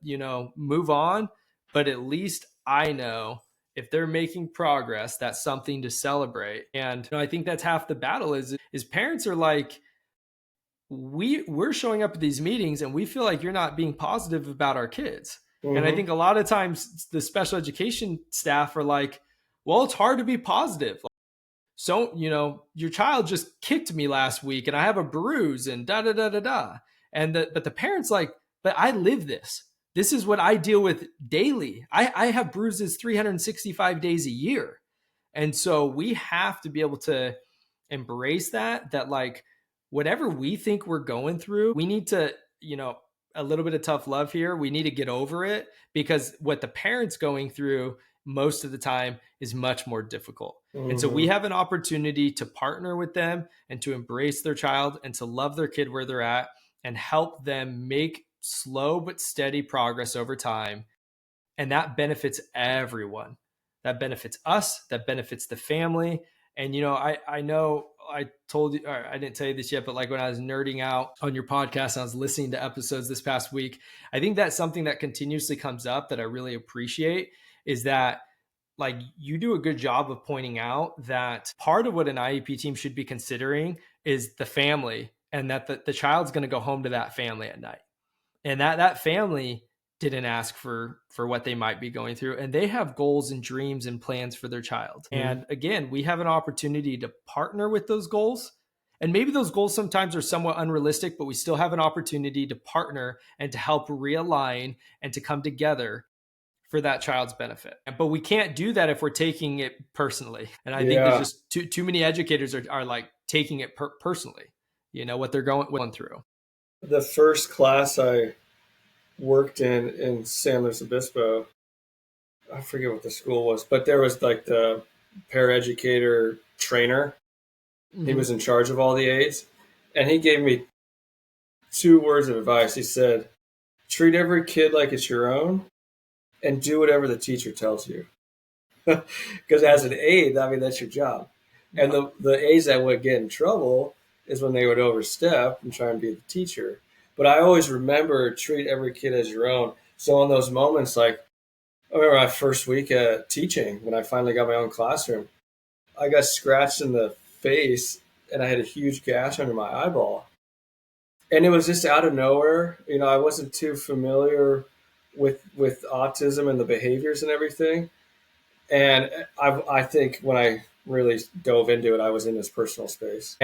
[SPEAKER 3] move on. But at least I know if they're making progress, that's something to celebrate. And I think that's half the battle is parents are like, we're showing up at these meetings and we feel like you're not being positive about our kids. Mm-hmm. And I think a lot of times the special education staff are like, well, it's hard to be positive. So, your child just kicked me last week and I have a bruise and da da da da da. But the parents like, but I live this. This is what I deal with daily. I have bruises 365 days a year. And so we have to be able to embrace that like whatever we think we're going through, we need to, a little bit of tough love here. We need to get over it because what the parents going through most of the time is much more difficult. Mm-hmm. And so we have an opportunity to partner with them and to embrace their child and to love their kid where they're at and help them make slow but steady progress over time. And that benefits everyone. That benefits us, that benefits the family. And, I know I told you, or I didn't tell you this yet, but like when I was nerding out on your podcast, and I was listening to episodes this past week, I think that's something that continuously comes up that I really appreciate is that like you do a good job of pointing out that part of what an IEP team should be considering is the family and that the child's going to go home to that family at night. And that family didn't ask for what they might be going through. And they have goals and dreams and plans for their child. Mm-hmm. And again, we have an opportunity to partner with those goals. And maybe those goals sometimes are somewhat unrealistic, but we still have an opportunity to partner and to help realign and to come together for that child's benefit. But we can't do that if we're taking it personally. And I think there's just too many educators are like taking it personally, what they're going through.
[SPEAKER 2] The first class I worked in San Luis Obispo, I forget what the school was, but there was like the paraeducator trainer. Mm-hmm. He was in charge of all the aides. And he gave me 2 words of advice. He said, treat every kid like it's your own and do whatever the teacher tells you. Because as an aide, I mean, that's your job. And the aides that would get in trouble is when they would overstep and try and be the teacher. But I always remember treat every kid as your own. So in those moments, like I remember my first week at teaching, when I finally got my own classroom, I got scratched in the face and I had a huge gash under my eyeball. And it was just out of nowhere. I wasn't too familiar with autism and the behaviors and everything. And I think when I really dove into it, I was in this personal space.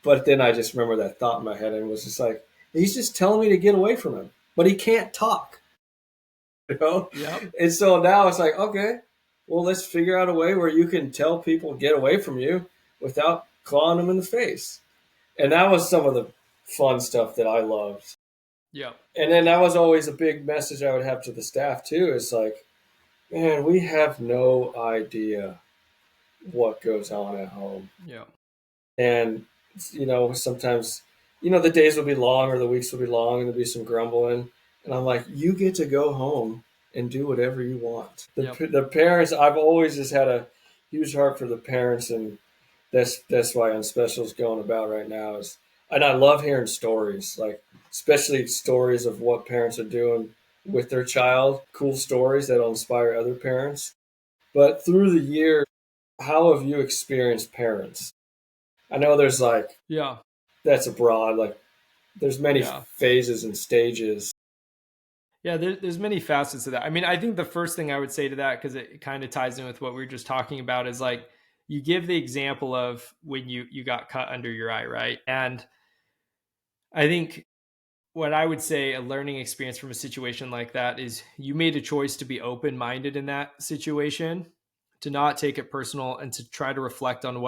[SPEAKER 2] But then I just remember that thought in my head and was just like, he's just telling me to get away from him, but he can't talk. Yep. And so now it's like, okay, well, let's figure out a way where you can tell people get away from you without clawing them in the face. And that was some of the fun stuff that I loved.
[SPEAKER 3] Yeah.
[SPEAKER 2] And then that was always a big message I would have to the staff too. It's like, man, we have no idea what goes on at home.
[SPEAKER 3] Yeah.
[SPEAKER 2] And, sometimes, the days will be long or the weeks will be long and there'll be some grumbling. And I'm like, you get to go home and do whatever you want. The parents, I've always just had a huge heart for the parents. And that's why Unspecial is going about right now. And I love hearing stories, like especially stories of what parents are doing with their child, cool stories that'll inspire other parents. But through the year, how have you experienced parents? I know there's that's a broad, there's many phases and stages.
[SPEAKER 3] Yeah, there's many facets to that. I mean, I think the first thing I would say to that, because it kind of ties in with what we were just talking about, is like you give the example of when you got cut under your eye, right? And I think what I would say a learning experience from a situation like that is you made a choice to be open-minded in that situation, to not take it personal and to try to reflect on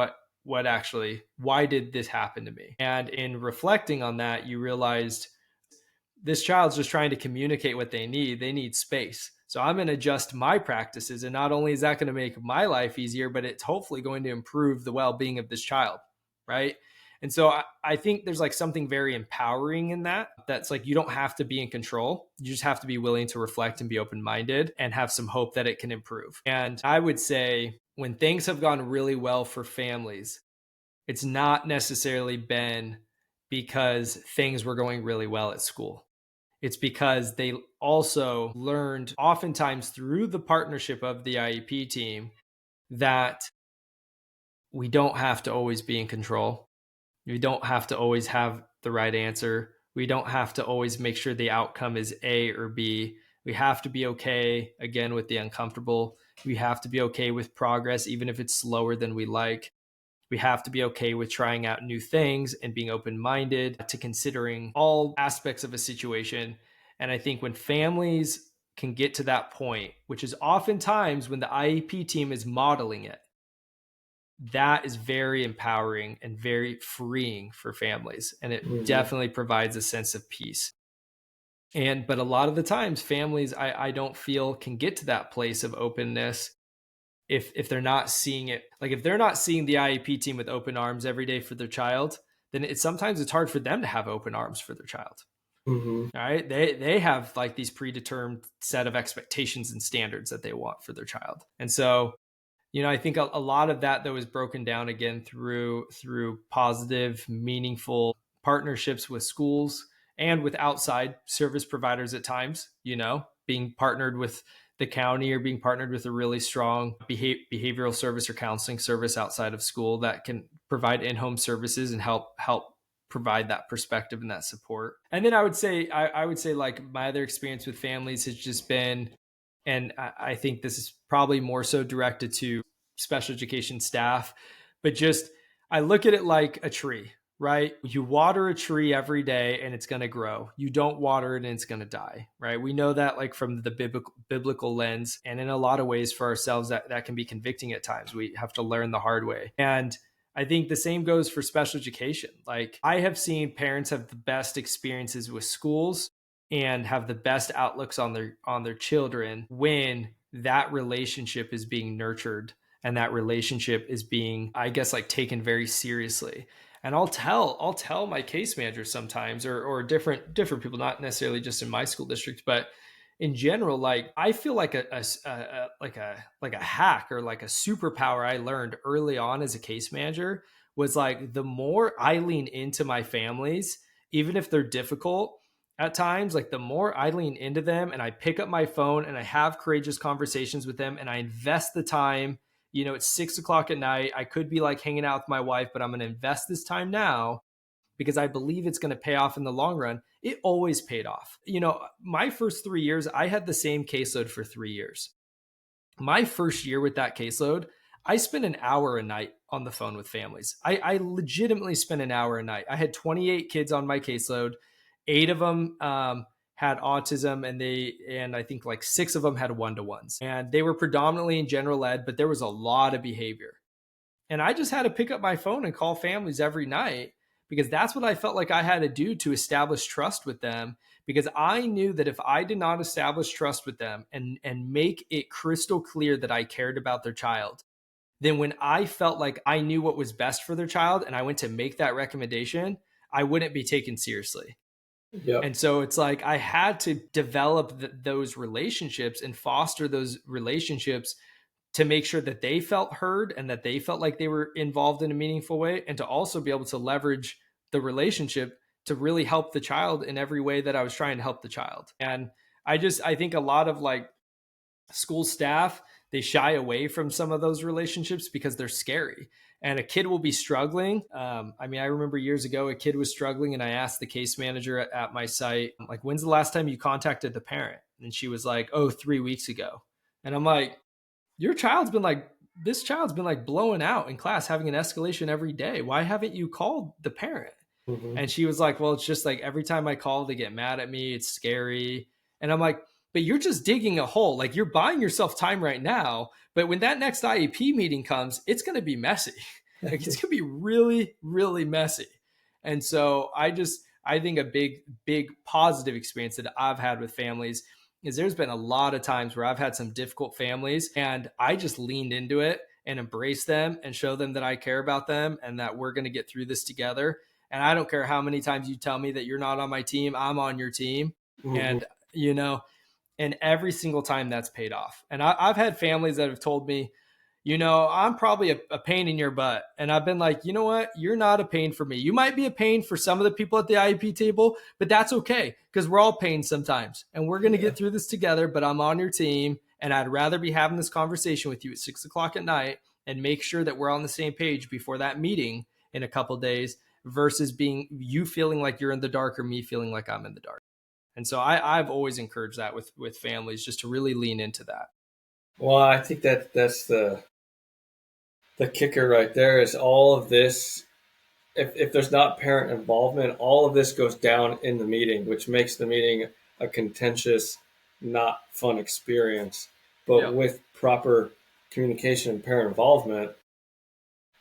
[SPEAKER 3] why did this happen to me? And in reflecting on that, you realized this child's just trying to communicate what they need. They need space. So I'm going to adjust my practices. And not only is that going to make my life easier, but it's hopefully going to improve the well-being of this child, right? And so I think there's like something very empowering in that. That's like, you don't have to be in control. You just have to be willing to reflect and be open-minded and have some hope that it can improve. And I would say when things have gone really well for families, it's not necessarily been because things were going really well at school. It's because they also learned, oftentimes through the partnership of the IEP team, that we don't have to always be in control. We don't have to always have the right answer. We don't have to always make sure the outcome is A or B. We have to be okay, again, with the uncomfortable. We have to be okay with progress, even if it's slower than we like. We have to be okay with trying out new things and being open-minded to considering all aspects of a situation. And I think when families can get to that point, which is oftentimes when the IEP team is modeling it, that is very empowering and very freeing for families. And it definitely provides a sense of peace. But a lot of the times families, I don't feel, can get to that place of openness if they're not seeing it. Like if they're not seeing the IEP team with open arms every day for their child, then sometimes it's hard for them to have open arms for their child. All right. They have like these predetermined set of expectations and standards that they want for their child. And so, I think a lot of that though is broken down again through positive, meaningful partnerships with schools and with outside service providers at times, being partnered with the county or being partnered with a really strong behavioral service or counseling service outside of school that can provide in-home services and help provide that perspective and that support. And then I would say like my other experience with families has just been, and I think this is probably more so directed to special education staff, but just, I look at it like a tree, right? You water a tree every day and it's going to grow. You don't water it and it's going to die, right? We know that like from the biblical lens, and in a lot of ways for ourselves that can be convicting at times. We have to learn the hard way. And I think the same goes for special education. Like I have seen parents have the best experiences with schools and have the best outlooks on their children when that relationship is being nurtured and that relationship is being, I guess, like taken very seriously. And I'll tell my case managers sometimes, or different people, not necessarily just in my school district, but in general, like I feel like a hack or like a superpower I learned early on as a case manager was like, the more I lean into my families, even if they're difficult at times, like the more I lean into them and I pick up my phone and I have courageous conversations with them and I invest the time. It's 6:00 at night. I could be like hanging out with my wife, but I'm going to invest this time now because I believe it's going to pay off in the long run. It always paid off. My first 3 years, I had the same caseload for 3 years. My first year with that caseload, I spent an hour a night on the phone with families. I legitimately spent an hour a night. I had 28 kids on my caseload. 8 of them had autism, and I think like 6 of them had one-to-ones. And they were predominantly in general ed, but there was a lot of behavior. And I just had to pick up my phone and call families every night because that's what I felt like I had to do to establish trust with them, because I knew that if I did not establish trust with them and make it crystal clear that I cared about their child, then when I felt like I knew what was best for their child and I went to make that recommendation, I wouldn't be taken seriously. Yep. And so it's like I had to develop those relationships and foster those relationships to make sure that they felt heard and that they felt like they were involved in a meaningful way, and to also be able to leverage the relationship to really help the child in every way that I was trying to help the child. And I think a lot of like school staff, they shy away from some of those relationships because they're scary. And a kid will be struggling. I remember years ago, a kid was struggling and I asked the case manager at my site, like, when's the last time you contacted the parent? And she was like, 3 weeks ago. And I'm like, this child's been like blowing out in class, having an escalation every day. Why haven't you called the parent? Mm-hmm. And she was like, well, it's just like every time I call, they get mad at me. It's scary. And I'm like, but you're just digging a hole. Like you're buying yourself time right now. But when that next IEP meeting comes, it's going to be messy. Like it's going to be really, really messy. And so I think a big positive experience that I've had with families is there's been a lot of times where I've had some difficult families and I just leaned into it and embrace them and show them that I care about them and that we're going to get through this together. And I don't care how many times you tell me that you're not on my team, I'm on your team.
[SPEAKER 2] Mm-hmm.
[SPEAKER 3] And, and every single time that's paid off. And I've had families that have told me, I'm probably a pain in your butt. And I've been like, you know what? You're not a pain for me. You might be a pain for some of the people at the IEP table, but that's okay because we're all pain sometimes. And we're going to get through this together, but I'm on your team. And I'd rather be having this conversation with you at 6:00 at night and make sure that we're on the same page before that meeting in a couple of days versus being you feeling like you're in the dark or me feeling like I'm in the dark. And so I've always encouraged that with families, just to really lean into that.
[SPEAKER 2] Well, I think that's the kicker right there is all of this. If there's not parent involvement, all of this goes down in the meeting, which makes the meeting a contentious, not fun experience. But with proper communication and parent involvement,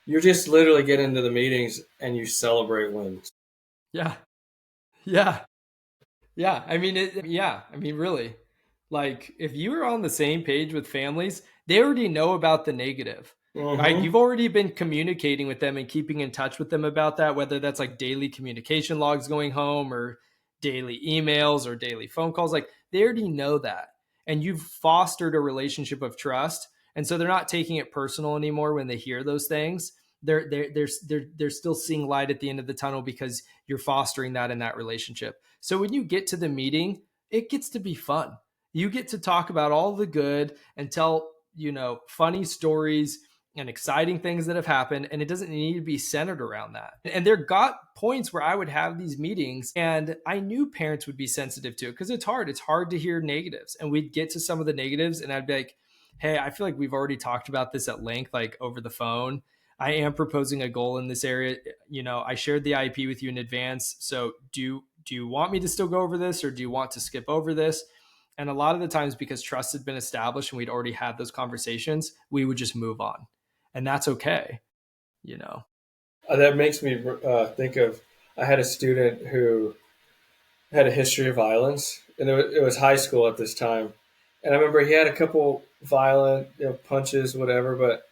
[SPEAKER 2] you just literally get into the meetings and you celebrate wins.
[SPEAKER 3] Yeah. I mean, really, like if you are on the same page with families, they already know about the negative, right? You've already been communicating with them and keeping in touch with them about that, whether that's like daily communication logs going home or daily emails or daily phone calls. Like they already know that. And you've fostered a relationship of trust. And so they're not taking it personal anymore when they hear those things. They're still seeing light at the end of the tunnel because you're fostering that in that relationship. So when you get to the meeting, it gets to be fun. You get to talk about all the good and tell, funny stories and exciting things that have happened. And it doesn't need to be centered around that. And there got points where I would have these meetings and I knew parents would be sensitive to it because it's hard. It's hard to hear negatives. And we'd get to some of the negatives and I'd be like, hey, I feel like we've already talked about this at length, like over the phone. I am proposing a goal in this area. I shared the IEP with you in advance. So do you want me to still go over this or do you want to skip over this? And a lot of the times, because trust had been established and we'd already had those conversations, we would just move on. And that's okay.
[SPEAKER 2] That makes me think of, I had a student who had a history of violence and it was high school at this time. And I remember he had a couple violent punches, whatever, but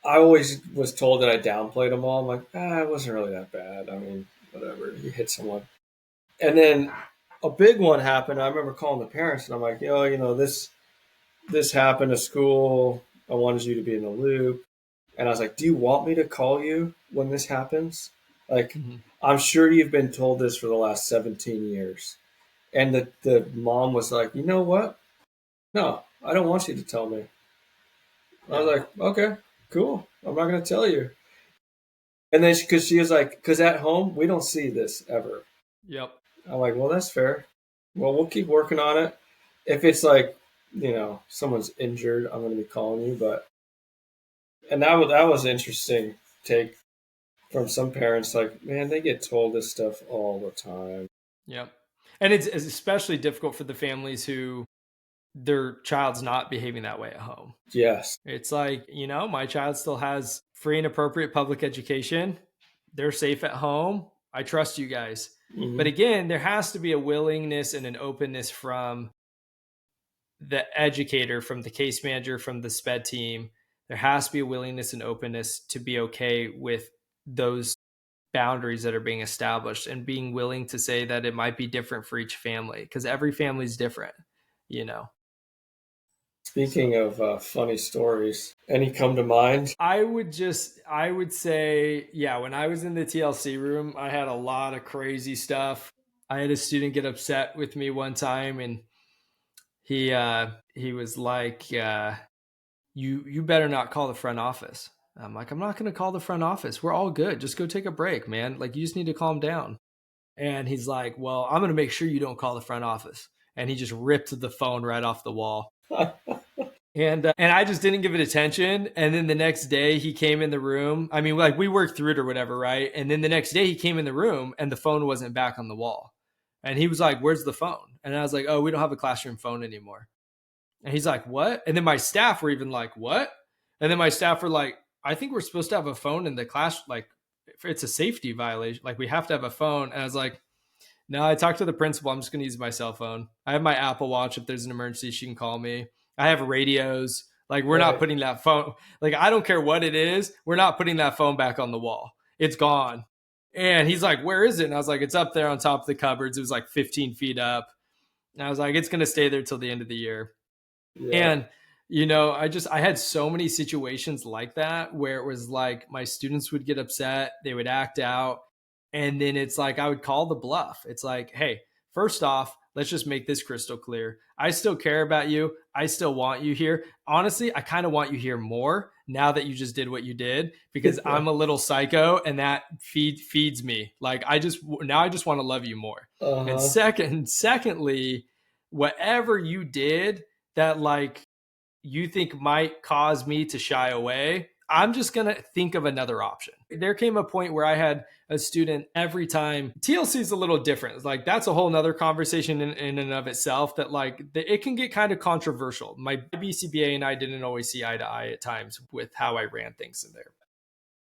[SPEAKER 2] I always was told that I downplayed them all. I'm like, it wasn't really that bad. I mean, whatever. He hit someone. And then a big one happened. I remember calling the parents and I'm like, this happened at school. I wanted you to be in the loop. And I was like, do you want me to call you when this happens? Like, I'm sure you've been told this for the last 17 years. And the mom was like, you know what? No, I don't want you to tell me. I was like, okay, cool. I'm not going to tell you. And then because she was like, because at home, we don't see this ever.
[SPEAKER 3] Yep.
[SPEAKER 2] I'm like, well, that's fair. Well, we'll keep working on it. If it's like, someone's injured, I'm going to be calling you. And that was an interesting take from some parents. Like, man, they get told this stuff all the time.
[SPEAKER 3] Yep. And it's especially difficult for the families who their child's not behaving that way at home.
[SPEAKER 2] Yes.
[SPEAKER 3] It's like, my child still has free and appropriate public education. They're safe at home. I trust you guys. Mm-hmm. But again, there has to be a willingness and an openness from the educator, from the case manager, from the SPED team. There has to be a willingness and openness to be okay with those boundaries that are being established and being willing to say that it might be different for each family because every family is different,
[SPEAKER 2] Speaking of funny stories, any come to mind?
[SPEAKER 3] I would say, when I was in the TLC room, I had a lot of crazy stuff. I had a student get upset with me one time and he was like, you better not call the front office. I'm like, I'm not going to call the front office. We're all good. Just go take a break, man. Like, you just need to calm down. And he's like, well, I'm going to make sure you don't call the front office. And he just ripped the phone right off the wall. And I just didn't give it attention. And then the next day he came in the room. I mean, like we worked through it or whatever, right? And then the next day he came in the room and the phone wasn't back on the wall. And he was like, where's the phone? And I was like, oh, we don't have a classroom phone anymore. And he's like, what? And then my staff were even like, what? And then my staff were like, I think we're supposed to have a phone in the class. Like, it's a safety violation. Like, we have to have a phone. And I was like, no, I talked to the principal. I'm just going to use my cell phone. I have my Apple Watch. If there's an emergency, she can call me. I have radios. Like, we're not putting that phone, like, I don't care what it is. We're not putting that phone back on the wall. It's gone. And he's like, where is it? And I was like, it's up there on top of the cupboards. It was like 15 feet up. And I was like, it's going to stay there till the end of the year. Yeah. And, I had so many situations like that where it was like my students would get upset, they would act out. And then it's like, I would call the bluff. It's like, hey, first off, let's just make this crystal clear. I still care about you. I still want you here. Honestly, I kind of want you here more now that you just did what you did, because I'm a little psycho and that feeds me. Like, I just want to love you more. And secondly, whatever you did that like you think might cause me to shy away, I'm just going to think of another option. There came a point where I had a student every time. TLC is a little different. It's like, that's a whole nother conversation in and of itself, that like it can get kind of controversial. My BCBA and I didn't always see eye to eye at times with how I ran things in there.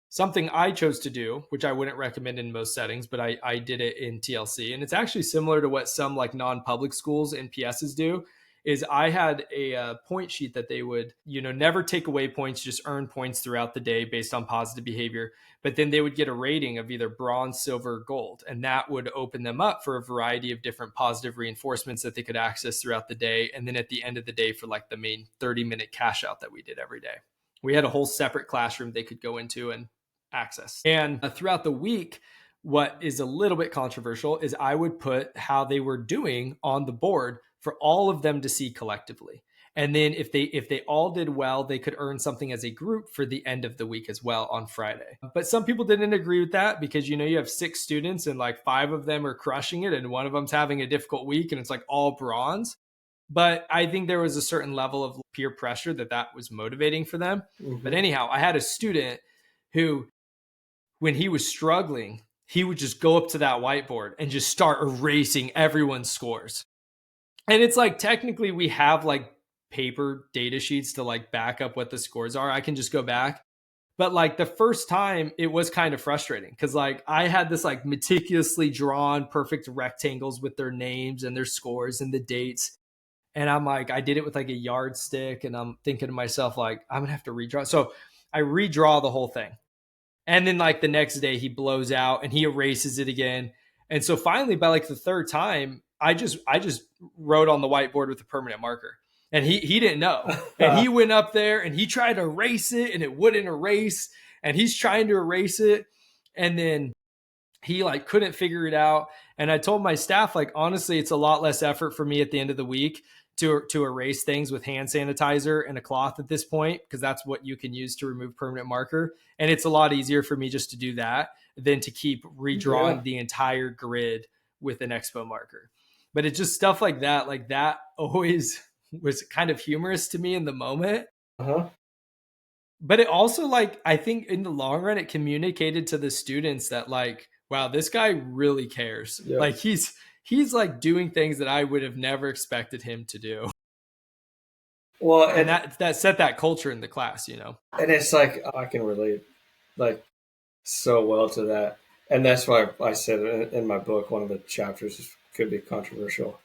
[SPEAKER 3] Something I chose to do, which I wouldn't recommend in most settings, but I did it in TLC. And it's actually similar to what some like non-public schools and PSs do, is I had a point sheet that they would, never take away points, just earn points throughout the day based on positive behavior. But then they would get a rating of either bronze, silver, or gold. And that would open them up for a variety of different positive reinforcements that they could access throughout the day. And then at the end of the day, for like the main 30-minute cash out that we did every day, we had a whole separate classroom they could go into and access. And throughout the week, what is a little bit controversial is I would put how they were doing on the board for all of them to see collectively. And then if they all did well, they could earn something as a group for the end of the week as well on Friday. But some people didn't agree with that, because, you have 6 students and like 5 of them are crushing it and one of them's having a difficult week and it's like all bronze. But I think there was a certain level of peer pressure that was motivating for them. Mm-hmm. But anyhow, I had a student who, when he was struggling, he would just go up to that whiteboard and just start erasing everyone's scores. And it's like, technically we have like paper data sheets to like back up what the scores are. I can just go back. But like the first time, it was kind of frustrating, because like I had this like meticulously drawn perfect rectangles with their names and their scores and the dates. And I'm like, I did it with like a yardstick, and I'm thinking to myself, like, I'm gonna have to redraw. So I redraw the whole thing. And then like the next day he blows out and he erases it again. And so finally, by like the third time, I just wrote on the whiteboard with a permanent marker, and he didn't know. And he went up there and he tried to erase it and it wouldn't erase, and he's trying to erase it. And then he like couldn't figure it out. And I told my staff, like, honestly, it's a lot less effort for me at the end of the week to erase things with hand sanitizer and a cloth at this point, because that's what you can use to remove permanent marker. And it's a lot easier for me just to do that than to keep redrawing the entire grid with an expo marker. But it's just stuff like that always was kind of humorous to me in the moment. But it also, like, I think in the long run, it communicated to the students that like, wow, this guy really cares. Yeah. Like he's like doing things that I would have never expected him to do. Well, and that set that culture in the class, And
[SPEAKER 2] it's like, I can relate like so well to that. And that's why I said in my book, one of the chapters could be controversial,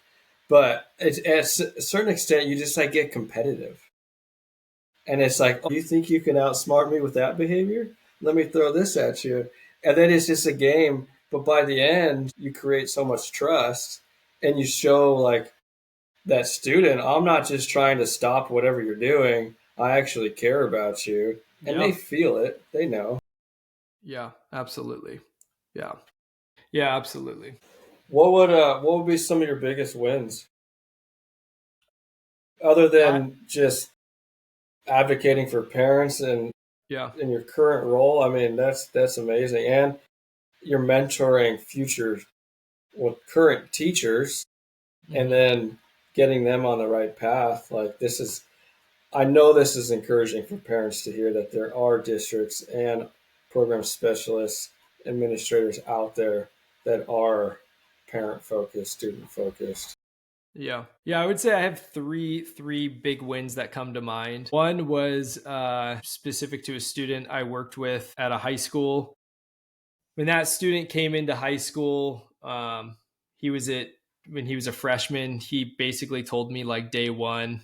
[SPEAKER 2] but it's at a certain extent, you just like get competitive. And it's like, oh, you think you can outsmart me with that behavior? Let me throw this at you. And then it's just a game. But by the end, you create so much trust, and you show like that student, I'm not just trying to stop whatever you're doing. I actually care about you. And they feel it. They know.
[SPEAKER 3] Yeah, absolutely. Yeah. Yeah, absolutely.
[SPEAKER 2] What would be some of your biggest wins? Other than just advocating for parents and in your current role, I mean, that's amazing. And you're mentoring current teachers, and then getting them on the right path. Like I know this is encouraging for parents to hear that there are districts and program specialists, administrators out there that are parent focused, student focused.
[SPEAKER 3] Yeah. I would say I have three big wins that come to mind. One was specific to a student I worked with at a high school. When that student came into high school, when he was a freshman, he basically told me like day one,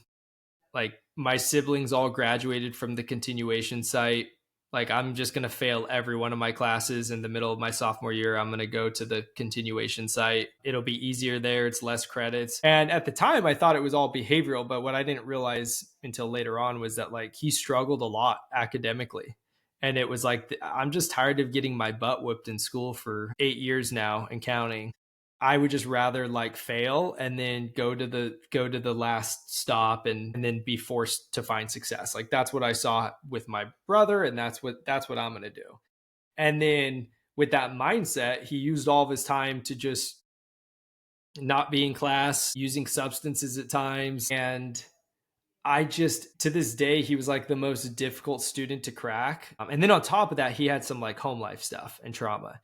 [SPEAKER 3] like my siblings all graduated from the continuation site. Like I'm just going to fail every one of my classes in the middle of my sophomore year. I'm going to go to the continuation site. It'll be easier there. It's less credits. And at the time I thought it was all behavioral, but what I didn't realize until later on was that like he struggled a lot academically. And it was like, I'm just tired of getting my butt whooped in school for 8 years now and counting. I would just rather like fail and then go to the last stop and then be forced to find success. Like that's what I saw with my brother, and that's what I'm going to do. And then with that mindset, he used all of his time to just not be in class, using substances at times. And I just, to this day, he was like the most difficult student to crack. And then on top of that, he had some like home life stuff and trauma.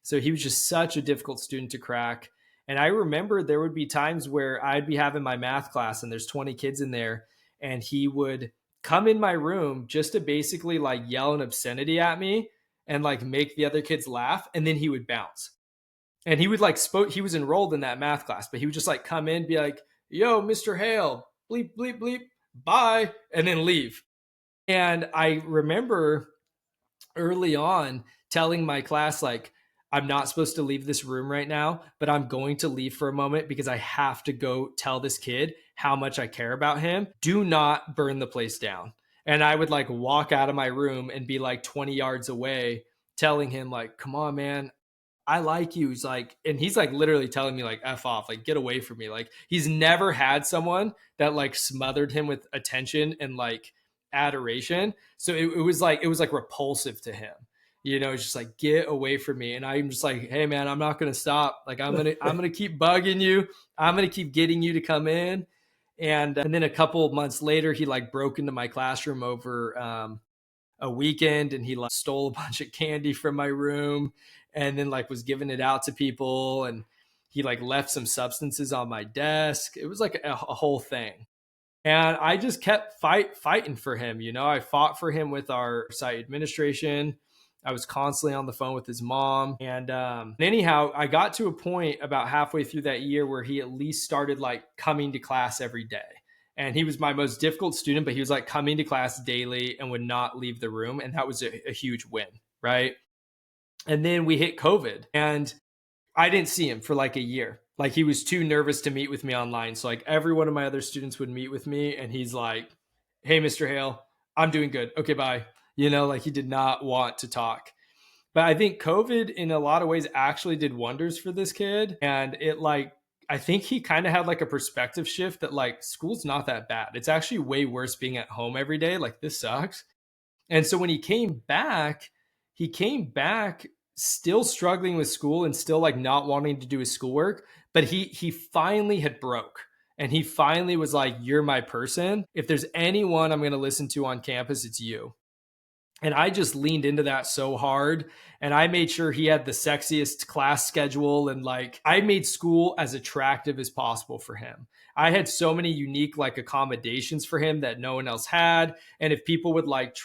[SPEAKER 3] So he was just such a difficult student to crack. And I remember there would be times where I'd be having my math class and there's 20 kids in there, and he would come in my room just to basically like yell an obscenity at me and like make the other kids laugh. And then he would bounce. And he would like he was enrolled in that math class, but he would just like come in, be like, yo, Mr. Hale, bleep, bleep, bleep, bye, and then leave. And I remember early on telling my class, like, I'm not supposed to leave this room right now, but I'm going to leave for a moment because I have to go tell this kid how much I care about him. Do not burn the place down. And I would like walk out of my room and be like 20 yards away telling him like, come on, man, I like you. He's like, and he's like literally telling me like, F off, like get away from me. Like he's never had someone that like smothered him with attention and like adoration. So it was like repulsive to him. You know, it's just like, get away from me. And I'm just like, hey man, I'm not going to stop. Like I'm going to keep bugging you. I'm going to keep getting you to come in. And then a couple of months later, he like broke into my classroom over a weekend, and he like stole a bunch of candy from my room and then like was giving it out to people. And he like left some substances on my desk. It was like a whole thing. And I just kept fighting for him. You know, I fought for him with our site administration. I was constantly on the phone with his mom. And anyhow, I got to a point about halfway through that year where he at least started like coming to class every day. And he was my most difficult student, but he was like coming to class daily and would not leave the room. And that was a huge win, right? And then we hit COVID, and I didn't see him for like a year. Like he was too nervous to meet with me online. So like every one of my other students would meet with me, and he's like, hey, Mr. Hale, I'm doing good. Okay, bye. You know, like he did not want to talk. But I think COVID in a lot of ways actually did wonders for this kid. And it like, I think he kind of had like a perspective shift that like school's not that bad. It's actually way worse being at home every day. Like this sucks. And so when he came back still struggling with school and still like not wanting to do his schoolwork, but he finally had broke. And he finally was like, you're my person. If there's anyone I'm going to listen to on campus, it's you. And I just leaned into that so hard. And I made sure he had the sexiest class schedule. And like, I made school as attractive as possible for him. I had so many unique like accommodations for him that no one else had. And if people would like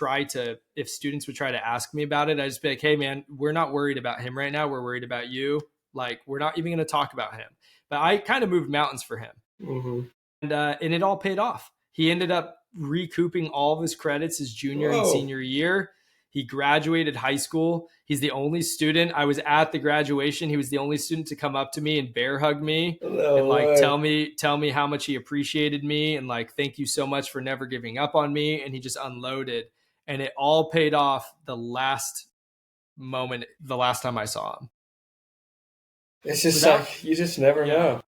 [SPEAKER 3] if students would try to ask me about it, I'd just be like, hey man, we're not worried about him right now. We're worried about you. Like, we're not even going to talk about him. But I kind of moved mountains for him.
[SPEAKER 2] Mm-hmm.
[SPEAKER 3] And it all paid off. He ended up recouping all of his credits his junior and senior year. He graduated high school. He's the only student. I was at the graduation. He was the only student to come up to me and bear hug me and like tell me how much he appreciated me and like, thank you so much for never giving up on me. And he just unloaded, and it all paid off the last time I saw him.
[SPEAKER 2] It's just like, you just never know.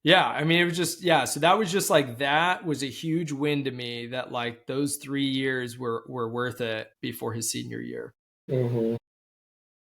[SPEAKER 3] Yeah. I mean, it was just, so that was just like, that was a huge win to me, that like those 3 years were worth it before his senior year.
[SPEAKER 2] Mm-hmm.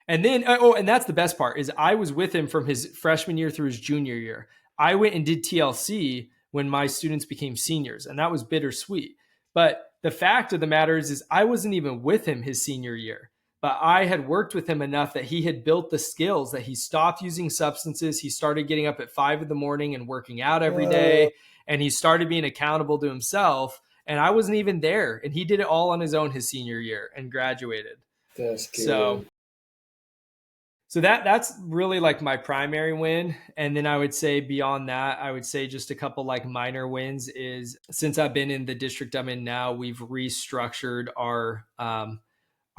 [SPEAKER 3] And then, and that's the best part, is I was with him from his freshman year through his junior year. I went and did TLC when my students became seniors, and that was bittersweet. But the fact of the matter is I wasn't even with him his senior year. But I had worked with him enough that he had built the skills that he stopped using substances. He started getting up at 5 a.m. and working out every day. And he started being accountable to himself. And I wasn't even there. And he did it all on his own his senior year and graduated.
[SPEAKER 2] That's good.
[SPEAKER 3] So that's really like my primary win. And then I would say beyond that, I would say just a couple like minor wins is since I've been in the district I'm in now, we've restructured our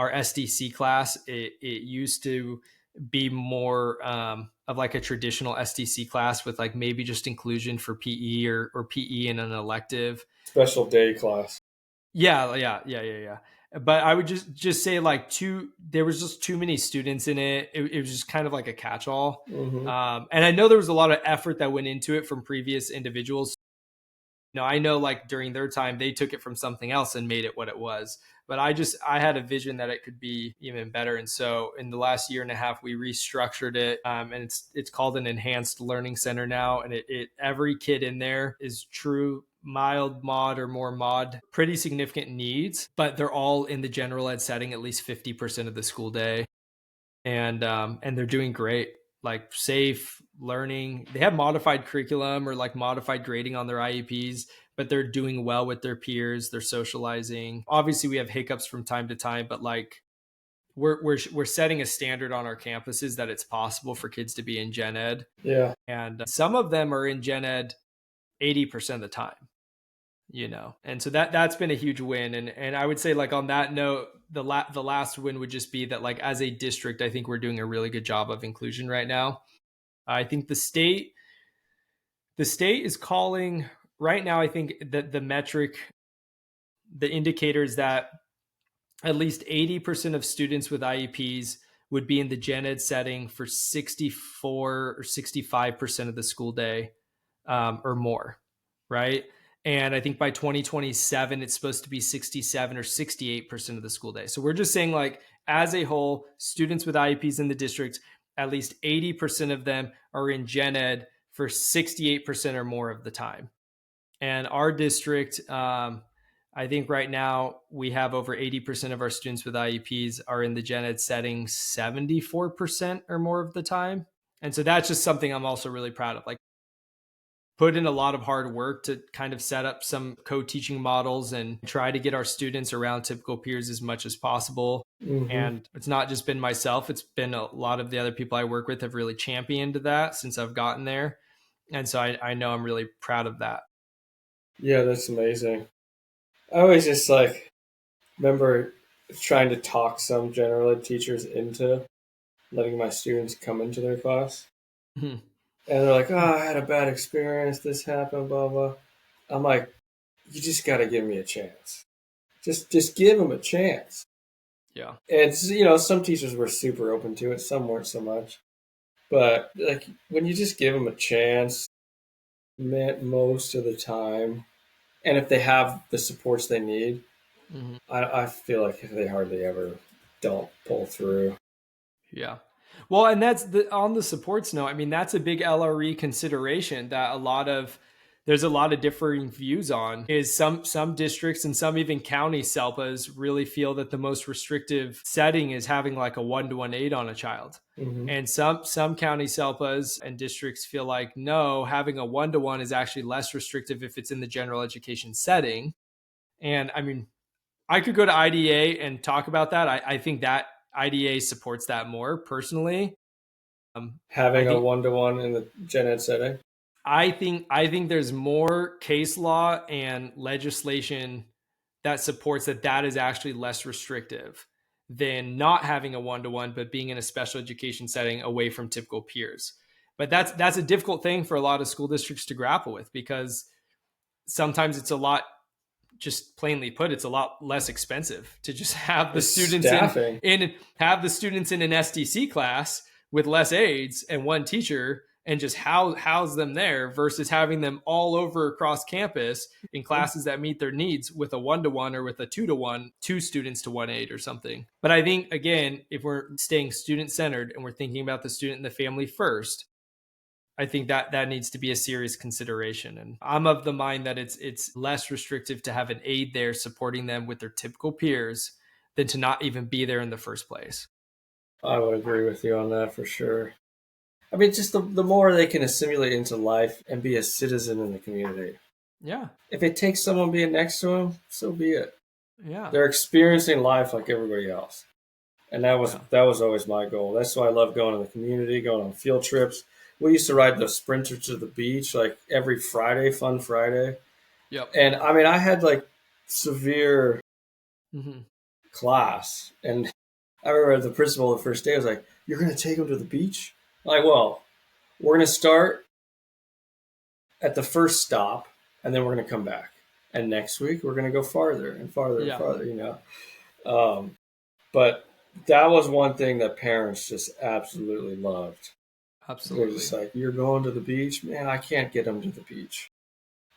[SPEAKER 3] SDC class. It used to be more of like a traditional SDC class with like maybe just inclusion for PE or PE in an elective.
[SPEAKER 2] Special day class.
[SPEAKER 3] Yeah. But I would just say like there was just too many students in it. It was just kind of like a catch-all.
[SPEAKER 2] Mm-hmm.
[SPEAKER 3] And I know there was a lot of effort that went into it from previous individuals. I know like during their time, they took it from something else and made it what it was. But I had a vision that it could be even better. And so in the last year and a half, we restructured it. And it's called an enhanced learning center now. And every kid in there is true mild mod or more mod, pretty significant needs, but they're all in the general ed setting at least 50% of the school day. And they're doing great, like safe learning. They have modified curriculum or like modified grading on their IEPs, but they're doing well with their peers. They're socializing. Obviously, we have hiccups from time to time, but like we're setting a standard on our campuses that it's possible for kids to be in gen ed.
[SPEAKER 2] Yeah.
[SPEAKER 3] And some of them are in gen ed 80% of the time. And so that's been a huge win. And I would say like on that note, the last win would just be that like as a district, I think we're doing a really good job of inclusion right now. I think the state is calling right now. I think that the indicator is that at least 80% of students with IEPs would be in the gen ed setting for 64 or 65% of the school day or more, right? And I think by 2027, it's supposed to be 67 or 68% of the school day. So we're just saying like, as a whole, students with IEPs in the district, at least 80% of them are in gen ed for 68% or more of the time. And our district, I think right now we have over 80% of our students with IEPs are in the gen ed setting 74% or more of the time. And so that's just something I'm also really proud of. Like, put in a lot of hard work to kind of set up some co-teaching models and try to get our students around typical peers as much as possible. Mm-hmm. And it's not just been myself, it's been a lot of the other people I work with have really championed that since I've gotten there. And so I know I'm really proud of that.
[SPEAKER 2] Yeah, that's amazing. I always just like remember trying to talk some general ed teachers into letting my students come into their class. Mm-hmm. And they're like, oh, I had a bad experience. This happened, blah, blah. I'm like, you just got to give me a chance. Just give them a chance.
[SPEAKER 3] Yeah.
[SPEAKER 2] And, some teachers were super open to it. Some weren't so much. But like when you just give them a chance, most of the time, and if they have the supports they need, mm-hmm. I feel like they hardly ever don't pull through.
[SPEAKER 3] Yeah. Well, and that's on the supports note. I mean, that's a big LRE consideration that there's a lot of differing views on. Is some districts and some even county SELPAs really feel that the most restrictive setting is having like a 1-to-1 aid on a child. Mm-hmm. And some county SELPAs and districts feel like, no, having a 1-to-1 is actually less restrictive if it's in the general education setting. And I mean, I could go to IDA and talk about that. I think that IDA supports that more personally.
[SPEAKER 2] Having a 1-to-1 in the gen ed setting?
[SPEAKER 3] I think there's more case law and legislation that supports that is actually less restrictive than not having a 1-to-1, but being in a special education setting away from typical peers. But that's a difficult thing for a lot of school districts to grapple with, because sometimes it's a lot, just plainly put, it's a lot less expensive to just have the students have the students in an SDC class with less aides and one teacher and just house them there versus having them all over across campus in classes that meet their needs with a 1-to-1 or with a 2-to-1, 2 students to 1 aide or something. But I think, again, if we're staying student-centered and we're thinking about the student and the family first, I think that needs to be a serious consideration. And I'm of the mind that it's less restrictive to have an aide there supporting them with their typical peers than to not even be there in the first place.
[SPEAKER 2] I would agree with you on that for sure. I mean, just the more they can assimilate into life and be a citizen in the community.
[SPEAKER 3] Yeah.
[SPEAKER 2] If it takes someone being next to them, so be it.
[SPEAKER 3] Yeah.
[SPEAKER 2] They're experiencing life like everybody else. And that was always my goal. That's why I love going to the community, going on field trips. We used to ride the sprinter to the beach like every Friday, fun Friday.
[SPEAKER 3] Yep.
[SPEAKER 2] And I mean, I had like severe
[SPEAKER 3] Mm-hmm.
[SPEAKER 2] class. And I remember the principal the first day was like, "You're going to take them to the beach?" I'm like, well, we're going to start at the first stop and then we're going to come back. And next week we're going to go farther and farther and
[SPEAKER 3] Yeah.
[SPEAKER 2] farther, you know. But that was one thing that parents just absolutely loved. They're just
[SPEAKER 3] Absolutely.
[SPEAKER 2] like, "You're going to the beach? Man, I can't get them to the beach."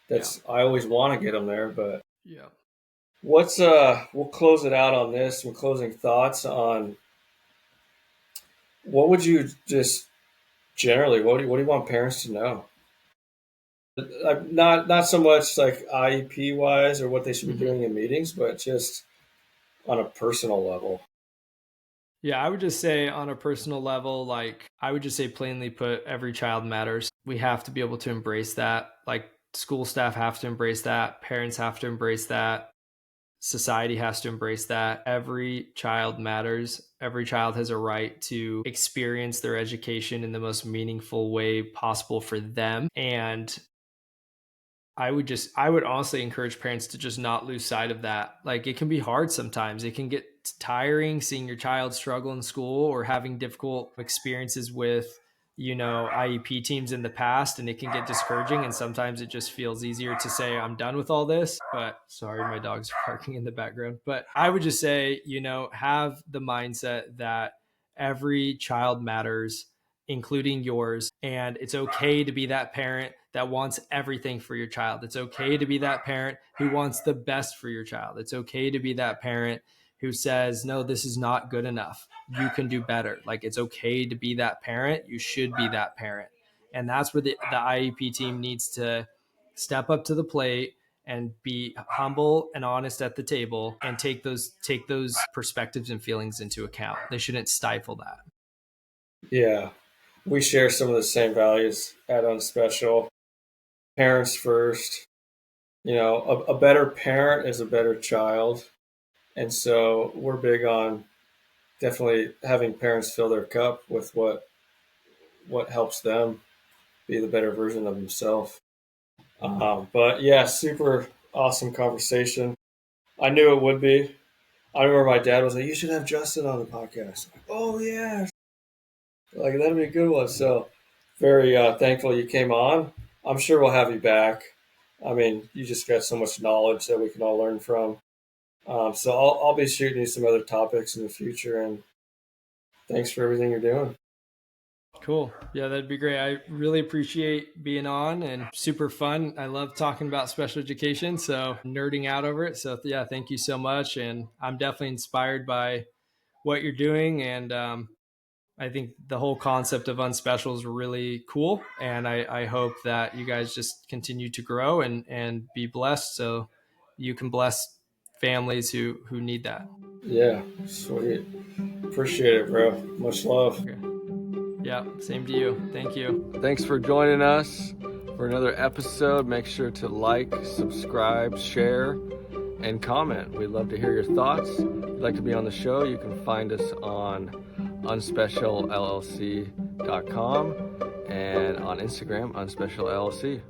[SPEAKER 3] Yeah.
[SPEAKER 2] I always want to get them there, but
[SPEAKER 3] Yeah.
[SPEAKER 2] we'll close it out on this. Some closing thoughts on what would you just generally, what do you want parents to know? Not so much like IEP wise or what they should be
[SPEAKER 3] Mm-hmm.
[SPEAKER 2] doing in meetings, but just on a personal level.
[SPEAKER 3] Yeah, I would just say on a personal level, like I would just say plainly put, every child matters. We have to be able to embrace that. Like school staff have to embrace that. Parents have to embrace that. Society has to embrace that. Every child matters. Every child has a right to experience their education in the most meaningful way possible for them. And I would honestly encourage parents to just not lose sight of that. Like it can be hard sometimes. It can get tiring seeing your child struggle in school or having difficult experiences with, IEP teams in the past, and it can get discouraging. And sometimes it just feels easier to say, I'm done with all this. But sorry, my dog's barking in the background. But I would just say, have the mindset that every child matters, including yours. And it's okay to be that parent that wants everything for your child. It's okay to be that parent who wants the best for your child. It's okay to be that parent who says, no, this is not good enough. You can do better. Like it's okay to be that parent. You should be that parent. And that's where the IEP team needs to step up to the plate and be humble and honest at the table and take those perspectives and feelings into account. They shouldn't stifle that.
[SPEAKER 2] Yeah. We share some of the same values at Unspecial. Parents first. You know, a better parent is a better child. And so we're big on definitely having parents fill their cup with what helps them be the better version of themselves. But yeah, super awesome conversation. I knew it would be. I remember my dad was like, "You should have Justin on the podcast." I'm like, "Oh yeah, like that'd be a good one." So very thankful you came on. I'm sure we'll have you back. I mean, you just got so much knowledge that we can all learn from. So I'll be shooting you some other topics in the future. And thanks for everything you're doing.
[SPEAKER 3] Cool. Yeah, that'd be great. I really appreciate being on, and super fun. I love talking about special education, so nerding out over it. So yeah, thank you so much. And I'm definitely inspired by what you're doing. And I think the whole concept of Unspecial is really cool. And I hope that you guys just continue to grow and be blessed so you can bless families who need that.
[SPEAKER 2] Yeah, sweet. Appreciate it, bro. Much love.
[SPEAKER 3] Okay. Yeah, same to you. Thank you.
[SPEAKER 1] Thanks for joining us for another episode. Make sure to like, subscribe, share, and comment. We'd love to hear your thoughts. If you'd like to be on the show, you can find us on unspecialllc.com and on Instagram, unspecialllc.